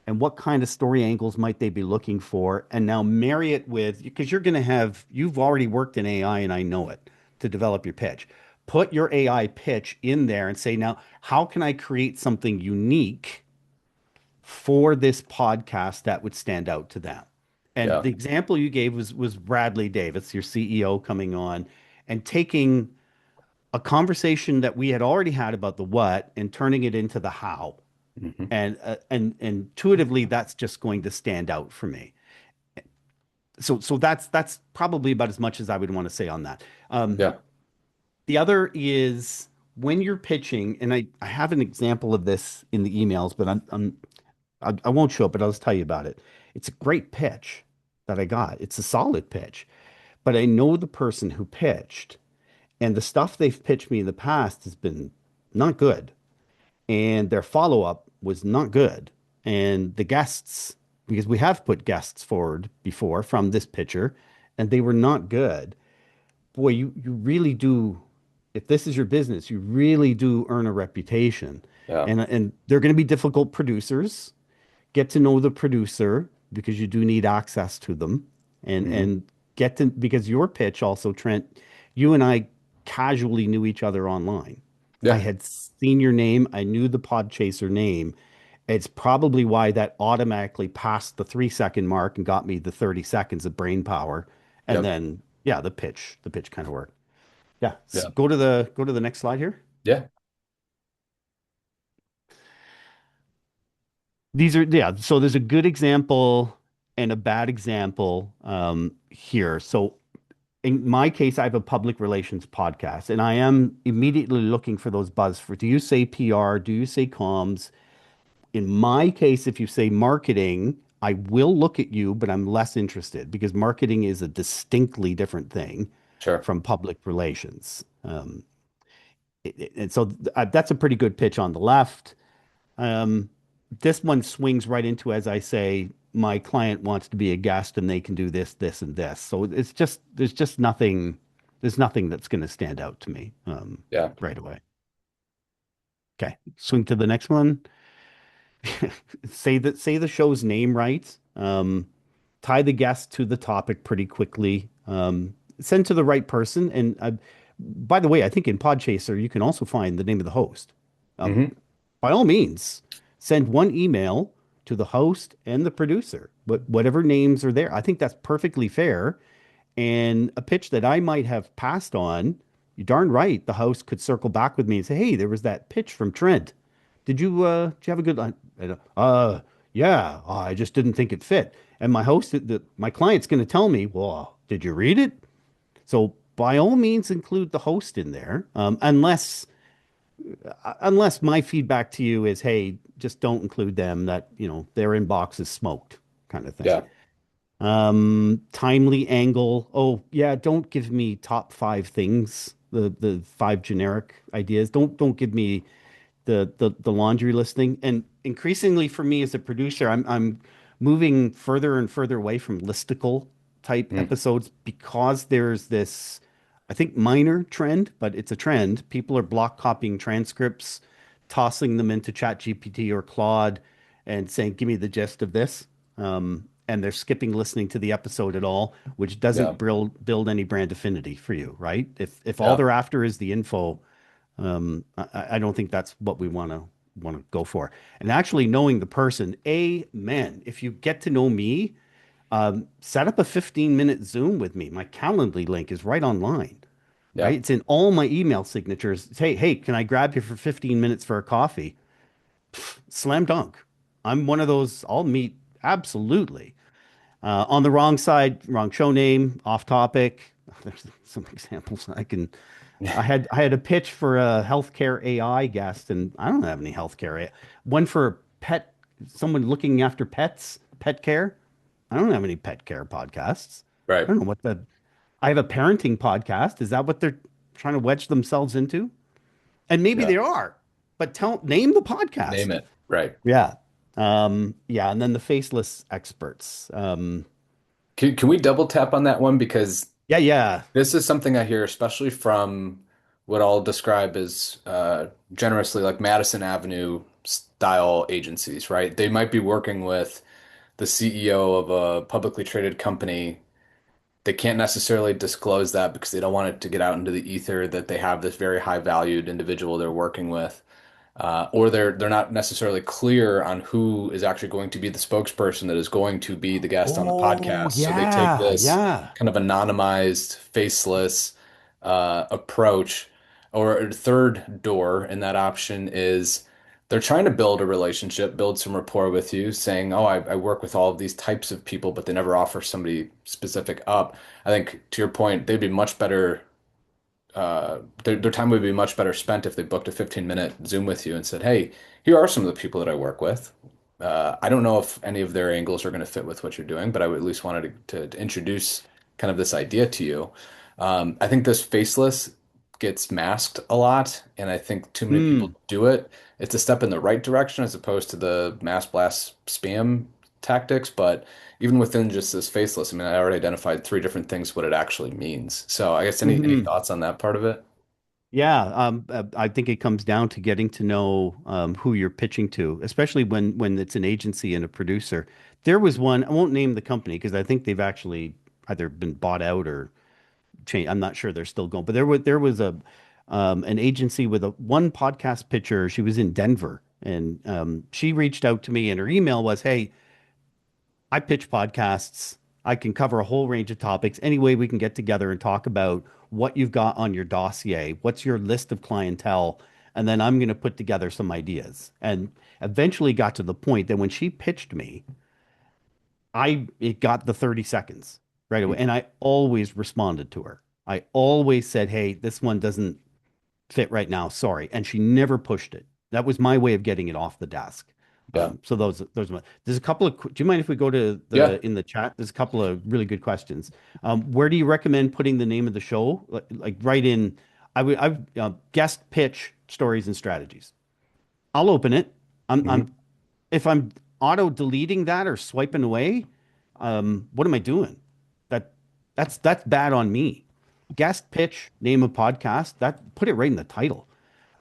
and what kind of story angles might they be looking for? And now marry it with, because you've already worked in AI and I know it to develop your pitch. Put your AI pitch in there and say, now, how can I create something unique for this podcast that would stand out to them? And Yeah. the example you gave was Bradley Davis, your CEO, coming on and taking a conversation that we had already had about the what and turning it into the how. Hmm. And intuitively, that's just going to stand out for me. So that's probably about as much as I would want to say on that. Yeah. The other is when you're pitching, and I have an example of this in the emails, but I won't show it, but I'll just tell you about it. It's a great pitch that I got. It's a solid pitch, but I know the person who pitched, and the stuff they've pitched me in the past has been not good, and their follow-up was not good. And the guests, because we have put guests forward before from this pitcher, and they were not good. Boy, you really do, if this is your business, you really do earn a reputation. Yeah. And they're going to be difficult producers. Get to know the producer because you do need access to them. Hmm. And get to, because your pitch also, Trent, you and I casually knew each other online. I Yeah. had seen your name, I knew the Podchaser name. It's probably why that automatically passed the 3 second mark and got me the 30 seconds of brain power. And Yep. then, yeah, the pitch kind of worked. Yeah. Yeah. Go to the next slide here. Yeah. These are, yeah. So there's a good example and a bad example here. So in my case, I have a public relations podcast, and I am immediately looking for those buzz for. Do you say PR? Do you say comms? In my case, if you say marketing, I will look at you, but I'm less interested because marketing is a distinctly different thing Sure. from public relations. And so that's a pretty good pitch on the left. Um, this one swings right into, as I say, my client wants to be a guest and they can do this, this, and this. So it's just there's nothing that's going to stand out to me Yeah. right away. Okay, swing to the next one. Say the show's name right. Tie the guest to the topic pretty quickly. Send to the right person. And by the way, I think in Podchaser you can also find the name of the host. Um, Hmm. by all means, send one email to the host and the producer, but whatever names are there. I think that's perfectly fair. And a pitch that I might have passed on, you darn right, the host could circle back with me and say, "Hey, there was that pitch from Trent. Did you have a good line?" Yeah, I just didn't think it fit." And my client's going to tell me, "Well, did you read it?" So by all means, include the host in there, unless my feedback to you is, "Hey, just don't include them. That their inbox is smoked," kind of thing. Yeah. Timely angle. Oh, yeah, don't give me top five things, the five generic ideas. Don't give me the laundry listing. And increasingly for me as a producer, I'm moving further and further away from listicle type Mm. episodes because there's this, I think, minor trend, but it's a trend. People are block copying transcripts, tossing them into ChatGPT or Claude and saying, "Give me the gist of this." And they're skipping listening to the episode at all, which Yeah. doesn't build any brand affinity for you, right? If all Yeah. they're after is the info, I don't think that's what we want to go for. And actually knowing the person, amen. If you get to know me, set up a 15-minute Zoom with me. My Calendly link is right online, right? Yeah. It's in all my email signatures. Hey, can I grab you for 15 minutes for a coffee? Slam dunk. I'm one of those. I'll meet absolutely. On the wrong side, wrong show name, off topic. There's some examples I can. I had a pitch for a healthcare AI guest, and I don't have any healthcare AI. One for pet, someone looking after pets, pet care. I don't have any pet care podcasts. I Right. don't know what the. I have a parenting podcast. Is that what they're trying to wedge themselves into? And maybe Yeah. they are, but name the Name podcast. it. Right. Yeah. Yeah, and then the faceless experts. Can we double tap on that one? Because Yeah, yeah. this is something I hear, especially from what I'll describe as generously like Madison Avenue style agencies, right? They might be working with the CEO of a publicly traded company. They can't necessarily disclose that because they don't want it to get out into the ether that they have this very high valued individual they're working with. Or they're not necessarily clear on who is actually going to be the spokesperson that is going to be the guest on the Oh, podcast. So they take yeah, this yeah. kind of anonymized, faceless approach. Or a third door in that option is they're trying to build a relationship, build some rapport with you, saying, "Oh, I work with all of these types of people," but they never offer somebody specific up. I think to your point, they'd be much better their time would be much better spent if they booked a 15-minute Zoom with you and said, "Hey, here are some of the people that I work with. I don't know if any of their angles are going to fit with what you're doing, but I would at least wanted to introduce kind of this idea to you." I think this faceless gets masked a lot, and I think too many people Hmm. do it. It's a step in the right direction as opposed to the mass blast spam tactics, but even within just this faceless, I mean, I already identified three different things what it actually means. So I guess any Hmm. thoughts on that part of it? Yeah, I think it comes down to getting to know who you're pitching to, especially when it's an agency and a producer. There was one, I won't name the company because I think they've actually either been bought out or changed. I'm not sure they're still going, but there was a an agency with a one podcast pitcher. She was in Denver, and she reached out to me, and her email was, "Hey, I pitch podcasts. I can cover a whole range of topics. Any way we can get together and talk about what you've got on your dossier, what's your list of clientele, and then I'm going to put together some ideas." And eventually got to the point that when she pitched me, it got the 30 seconds right away. And I always responded to her. I always said, "Hey, this one doesn't fit right now. Sorry." And she never pushed it. That was my way of getting it off the desk. Yeah. So there's a couple of, do you mind if we go to Yeah. in the chat? There's a couple of really good questions. Where do you recommend putting the name of the show? Like right in, I guest pitch stories and strategies. I'll open it. I'm Hmm. if I'm auto deleting that or swiping away, what am I doing? That that's bad on me. Guest pitch, name of podcast, that put it right in the title.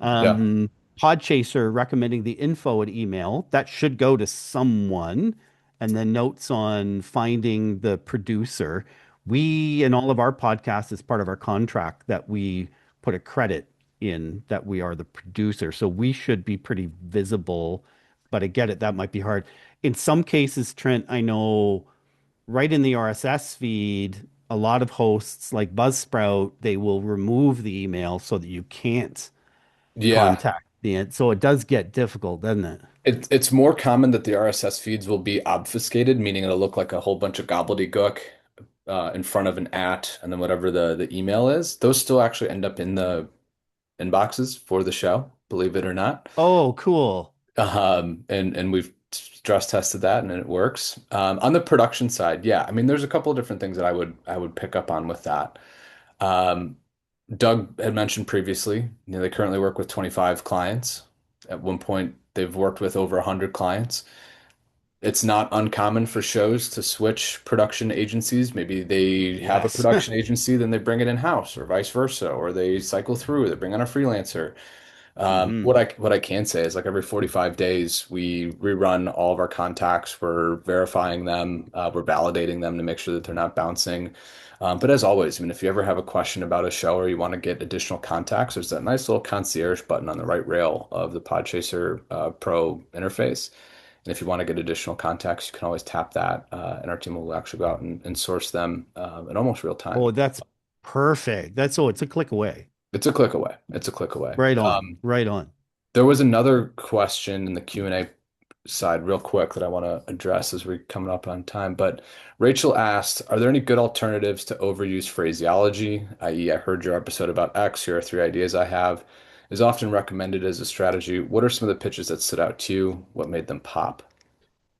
Yeah. Um, Podchaser recommending the info at email, that should go to someone, and then notes on finding the producer. We in all of our podcasts, as part of our contract, that we put a credit in that we are the producer. So we should be pretty visible, but I get it, that might be hard. In some cases, Trent, I know right in the RSS feed, a lot of hosts like Buzzsprout, they will remove the email so that you can't Yeah. contact the end. So it does get difficult, doesn't it? It's more common that the RSS feeds will be obfuscated, meaning it'll look like a whole bunch of gobbledygook in front of an at and then whatever the email is. Those still actually end up in the inboxes for the show, believe it or not. Oh, cool. And we've stress tested that and it works. On the production side, yeah, I mean, there's a couple of different things that I would pick up on with that. Um, Doug had mentioned previously, they currently work with 25 clients. At one point, they've worked with over 100 clients. It's not uncommon for shows to switch production agencies. Maybe they have a Yes. production agency, then they bring it in-house, or vice versa, or they cycle through, they bring on a freelancer. Hmm. What I can say is like every 45 days, we rerun all of our contacts. We're verifying them, we're validating them to make sure that they're not bouncing. But as always, I mean, if you ever have a question about a show or you want to get additional contacts, there's that nice little concierge button on the right rail of the Podchaser Pro interface. And if you want to get additional contacts, you can always tap that, and our team will actually go out and source them in almost real time. Oh, that's perfect. That's oh, it's a click away. It's a click away. It's a click away. Right on. Right on. There was another question in the Q&A side real quick that I want to address as we're coming up on time. But Rachel asked, are there any good alternatives to overused phraseology, i.e., I heard your episode about X, here are three ideas I have, is often recommended as a strategy. What are some of the pitches that stood out to you? What made them pop?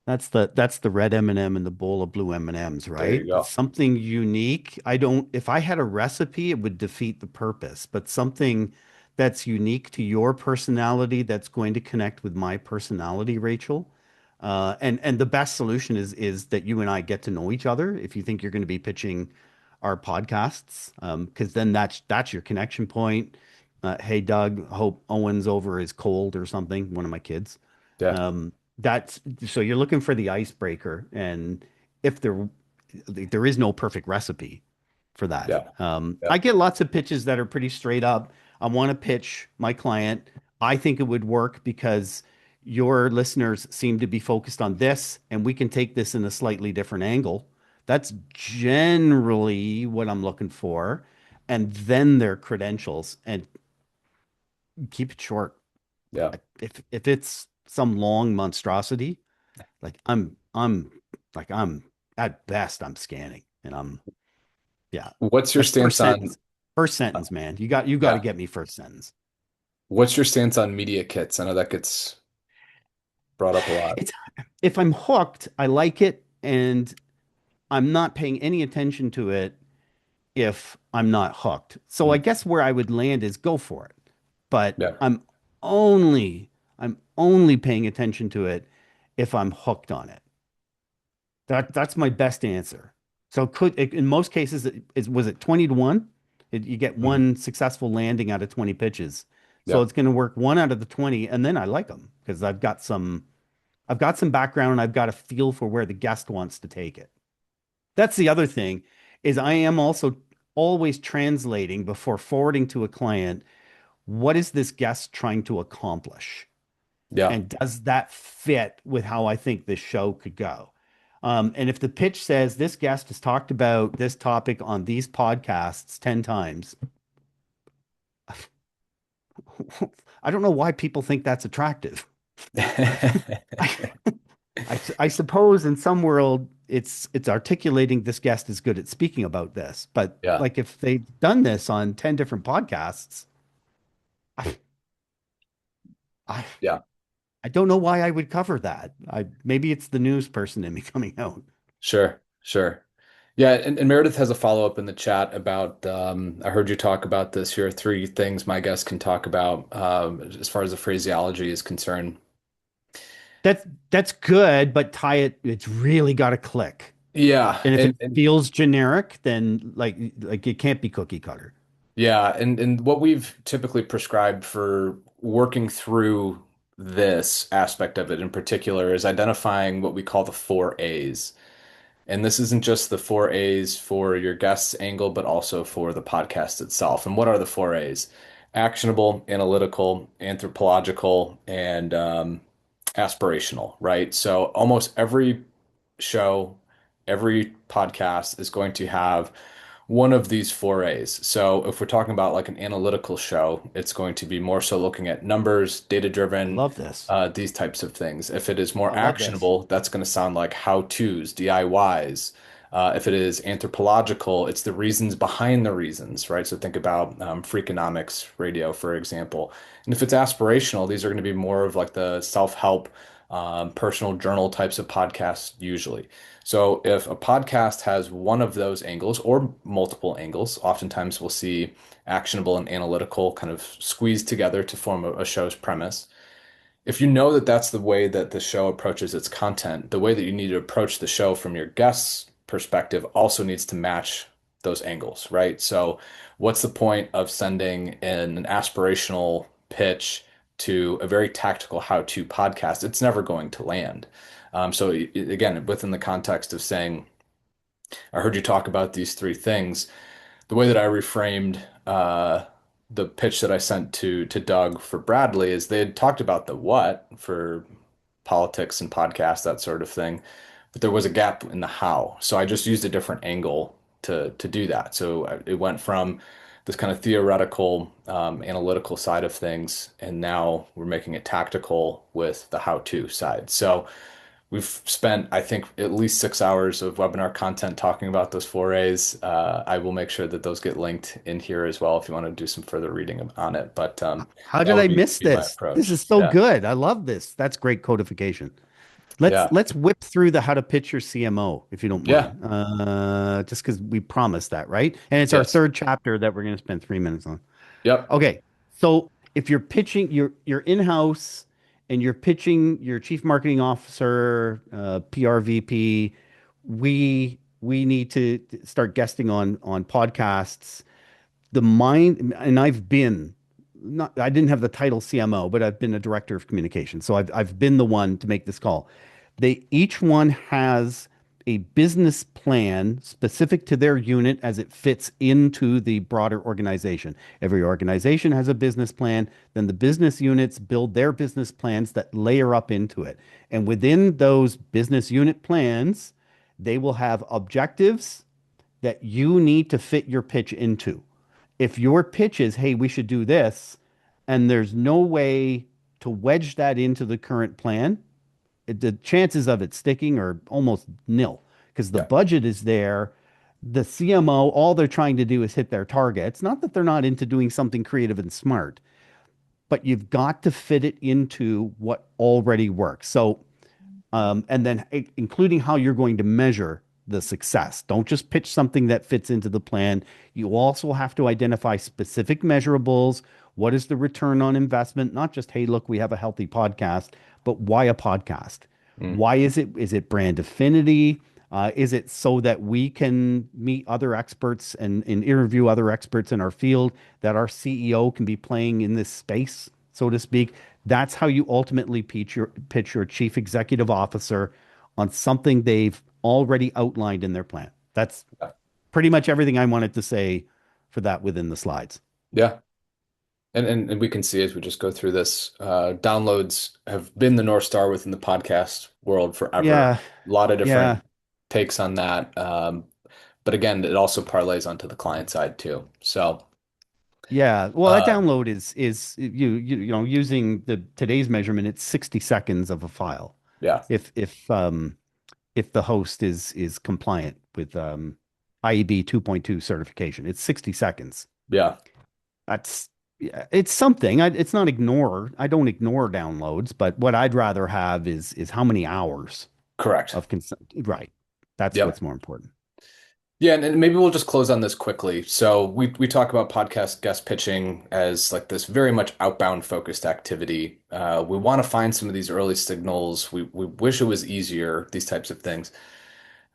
That's the red M&M and the bowl of blue M&Ms, There you right? It's go. something unique. I don't, if I had a recipe, it would defeat the purpose, but something that's unique to your personality that's going to connect with my personality, Rachel. And the best solution is that you and I get to know each other. If you think you're going to be pitching our podcasts, because then that's your connection point. Hey, Doug, hope Owen's over his cold or something. One of my kids. Yeah. Um, that's so you're looking for the icebreaker, and if there is no perfect recipe for that. Yeah. Yeah. I get lots of pitches that are pretty straight up. I want to pitch my client. I think it would work because your listeners seem to be focused on this, and we can take this in a slightly different angle. That's generally what I'm looking for. And then their credentials, and keep it short. Yeah. If it's some long monstrosity, like I'm at best I'm scanning, and I'm yeah. What's your Like stance on, first sentence, man. You got to yeah. get me first sentence. What's your stance on media kits? I know that gets brought up a lot. It's if I'm hooked, I like it, and I'm not paying any attention to it if I'm not hooked. So I Mm. guess where I would land is go for it. But Yeah. only I'm only paying attention to it if I'm hooked on it. That's my best answer. So in most cases was it 20 to 1? You get Mhm. one successful landing out of 20 pitches. So Yeah. it's going to work one out of the 20, and then I like them because I've got some background and I've got a feel for where the guest wants to take it. That's the other thing is I am also always translating before forwarding to a client, what is this guest trying to accomplish? Yeah. And does that fit with how I think this show could go? And if the pitch says this guest has talked about this topic on these podcasts 10 times, I don't know why people think that's attractive. I, I suppose in some world it's articulating this guest is good at speaking about this, but Yeah. like if they've done this on 10 different podcasts, I, I Yeah. I don't know why I would cover that. Maybe it's the news person in me coming out. Sure. Sure. Yeah, and Meredith has a follow-up in the chat about I heard you talk about this. Here are three things my guests can talk about as far as the phraseology is concerned. That's good, but tie it, it's really got to click. Yeah, And if it and feels generic, then like it can't be cookie cutter. yeah, and what we've typically prescribed for working through this aspect of it in particular is identifying what we call the four A's. And this isn't just the four A's for your guest's angle, but also for the podcast itself. And what are the four A's? Actionable, analytical, anthropological, and aspirational, right? So almost every show, every podcast is going to have one of these four A's. So if we're talking about like an analytical show, it's going to be more so looking at numbers, I data-driven, love this. these types of things. If it is more I love this. actionable, that's going to sound like how-tos, DIYs. If it is anthropological, it's the reasons behind the reasons, right? So think about Freakonomics Radio, for example. And if it's aspirational, these are going to be more of like the self-help, personal journal types of podcasts, usually. So if a podcast has one of those angles or multiple angles, oftentimes we'll see actionable and analytical kind of squeezed together to form a show's premise. If you know that that's the way that the show approaches its content, the way that you need to approach the show from your guest's perspective also needs to match those angles, right? So, what's the point of sending in an aspirational pitch to a very tactical how-to podcast? It's never going to land. Again, within the context of saying, I heard you talk about these three things, the way that I reframed the pitch that I sent to Doug for Bradley is they had talked about the what for politics and podcasts, that sort of thing, but there was a gap in the how. So I just used a different angle to do that. So it went from this kind of theoretical, analytical side of things, and now we're making it tactical with the how-to side. So we've spent, I think, at least 6 hours of webinar content talking about those forays. I will make sure that those get linked in here as well if you want to do some further reading on it. But How that did would I miss be my this? This approach. is so Yeah. good. I love this. That's great codification. Let's Yeah. let's whip through the how to pitch your CMO if you don't Yeah. mind. Just because we promised that, right? And it's our Yes. third chapter that we're going to spend 3 minutes on. Yep. Okay, so if you're pitching, you're in-house and you're pitching your chief marketing officer, PR VP, we need to start guesting on podcasts. The mind, and I've been not, I didn't have the title CMO, but I've been a director of communication. So I've been the one to make this call. They each one has a business plan specific to their unit as it fits into the broader organization. Every organization has a business plan, then the business units build their business plans that layer up into it. And within those business unit plans, they will have objectives that you need to fit your pitch into. If your pitch is, hey, we should do this, and there's no way to wedge that into the current plan, the chances of it sticking are almost nil because the Yeah. budget is there. The CMO, all they're trying to do is hit their target. It's not that they're not into doing something creative and smart, but you've got to fit it into what already works. So and then including how you're going to measure the success. Don't just pitch something that fits into the plan. You also have to identify specific measurables. What is the return on investment? Not just, hey, look, we have a healthy podcast, but why a podcast? Mm. Why is it? Is it brand affinity? Is it so that we can meet other experts and interview other experts in our field, that our CEO can be playing in this space, so to speak? That's how you ultimately pitch your chief executive officer on something they've already outlined in their plan. That's Yeah. pretty much everything I wanted to say for that within the slides. Yeah. And we can see as we just go through this, downloads have been the North Star within the podcast world forever. Yeah, A lot of different yeah, takes on that. But again, it also parlays onto the client side too. So, yeah. Well, that uh, download is you know using the today's measurement, it's 60 seconds of a file. yeah, If the host is compliant with IEB 2.2 certification, it's 60 seconds. yeah, That's yeah, it's something. It's not ignore. I don't ignore downloads, but what I'd rather have is how many hours correct. of consent. Right. That's Yep. what's more important. Yeah, and maybe we'll just close on this quickly. So we talk about podcast guest pitching as like this very much outbound focused activity. We want to find some of these early signals. We wish it was easier, these types of things.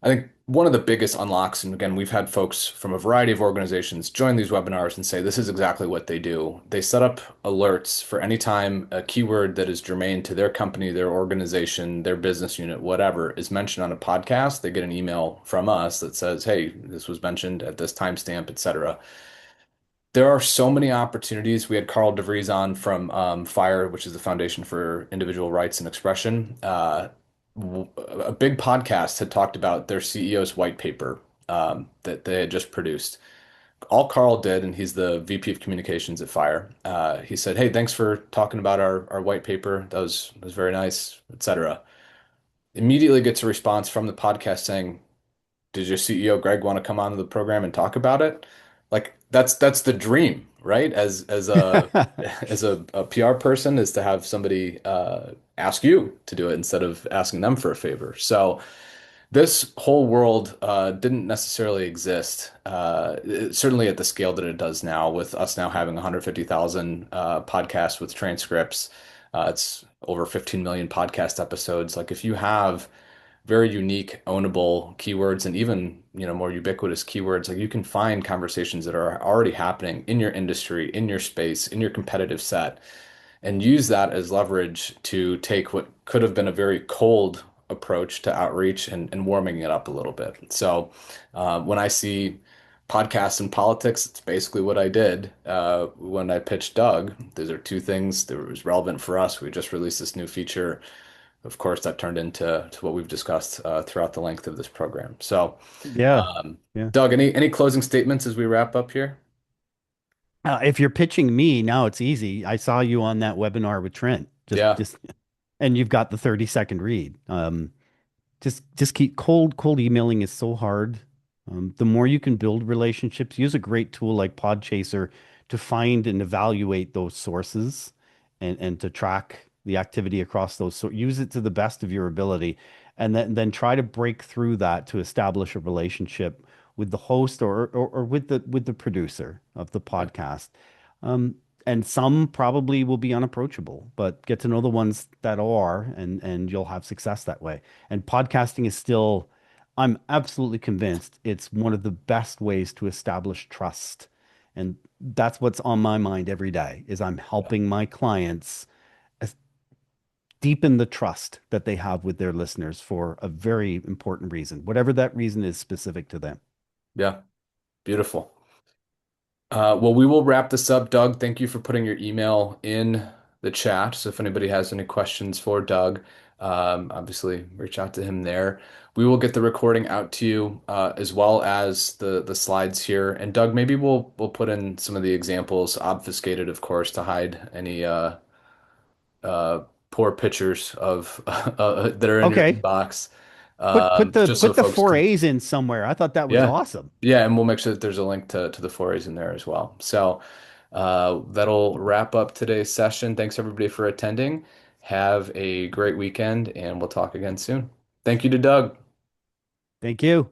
I think one of the biggest unlocks, and again, we've had folks from a variety of organizations join these webinars and say this is exactly what they do. They set up alerts for any time a keyword that is germane to their company, their organization, their business unit, whatever, is mentioned on a podcast. They get an email from us that says, hey, this was mentioned at this timestamp, etc. There are so many opportunities. We had Carl DeVries on from FIRE, which is the Foundation for Individual Rights and Expression. A big podcast had talked about their CEO's white paper that they had just produced. All Carl did, and he's the VP of Communications at FIRE. He said, "Hey, thanks for talking about our white paper. That was very nice, etc." Immediately gets a response from the podcast saying, did your CEO Greg want to come onto the program and talk about it? Like that's the dream, right? As a as a PR person is to have somebody ask you to do it instead of asking them for a favor. So this whole world didn't necessarily exist, certainly at the scale that it does now, with us now having 150,000 podcasts with transcripts. It's over 15 million podcast episodes. Like if you have very unique, ownable keywords and even, more ubiquitous keywords, like you can find conversations that are already happening in your industry, in your space, in your competitive set, and use that as leverage to take what could have been a very cold approach to outreach and warming it up a little bit. So when I see podcasts and politics, it's basically what I did when I pitched Doug. Those are two things that was relevant for us. We just released this new feature. Of course, that turned into what we've discussed throughout the length of this program. So, Yeah. um, Yeah. Doug, any closing statements as we wrap up here? If you're pitching me, now it's easy. I saw you on that webinar with Trent. Yeah, Just, and you've got the 30-second read. Just keep cold emailing is so hard. The more you can build relationships, use a great tool like Podchaser to find and evaluate those sources and to track the activity across those. So use it to the best of your ability, and then try to break through that to establish a relationship with the host or with the producer of the yeah, podcast. Um, and some probably will be unapproachable, but get to know the ones that are, and you'll have success that way. And podcasting is still, I'm absolutely convinced it's one of the best ways to establish trust. And that's what's on my mind every day is I'm yeah, helping my clients as- deepen the trust that they have with their listeners for a very important reason, whatever that reason is specific to them. yeah. Beautiful. Well, we will wrap this up. Doug, thank you for putting your email in the chat. So if anybody has any questions for Doug, obviously reach out to him there. We will get the recording out to you, as well as the slides here. And Doug, maybe we'll put in some of the examples, obfuscated, of course, to hide any uh, poor pictures of that are in your Okay. inbox, just so Put the folks four can. A's in somewhere. I thought that was Yeah. awesome. Yeah, and we'll make sure that there's a link to the forays in there as well. So that'll wrap up today's session. Thanks everybody for attending. Have a great weekend, and we'll talk again soon. Thank you to Doug. Thank you.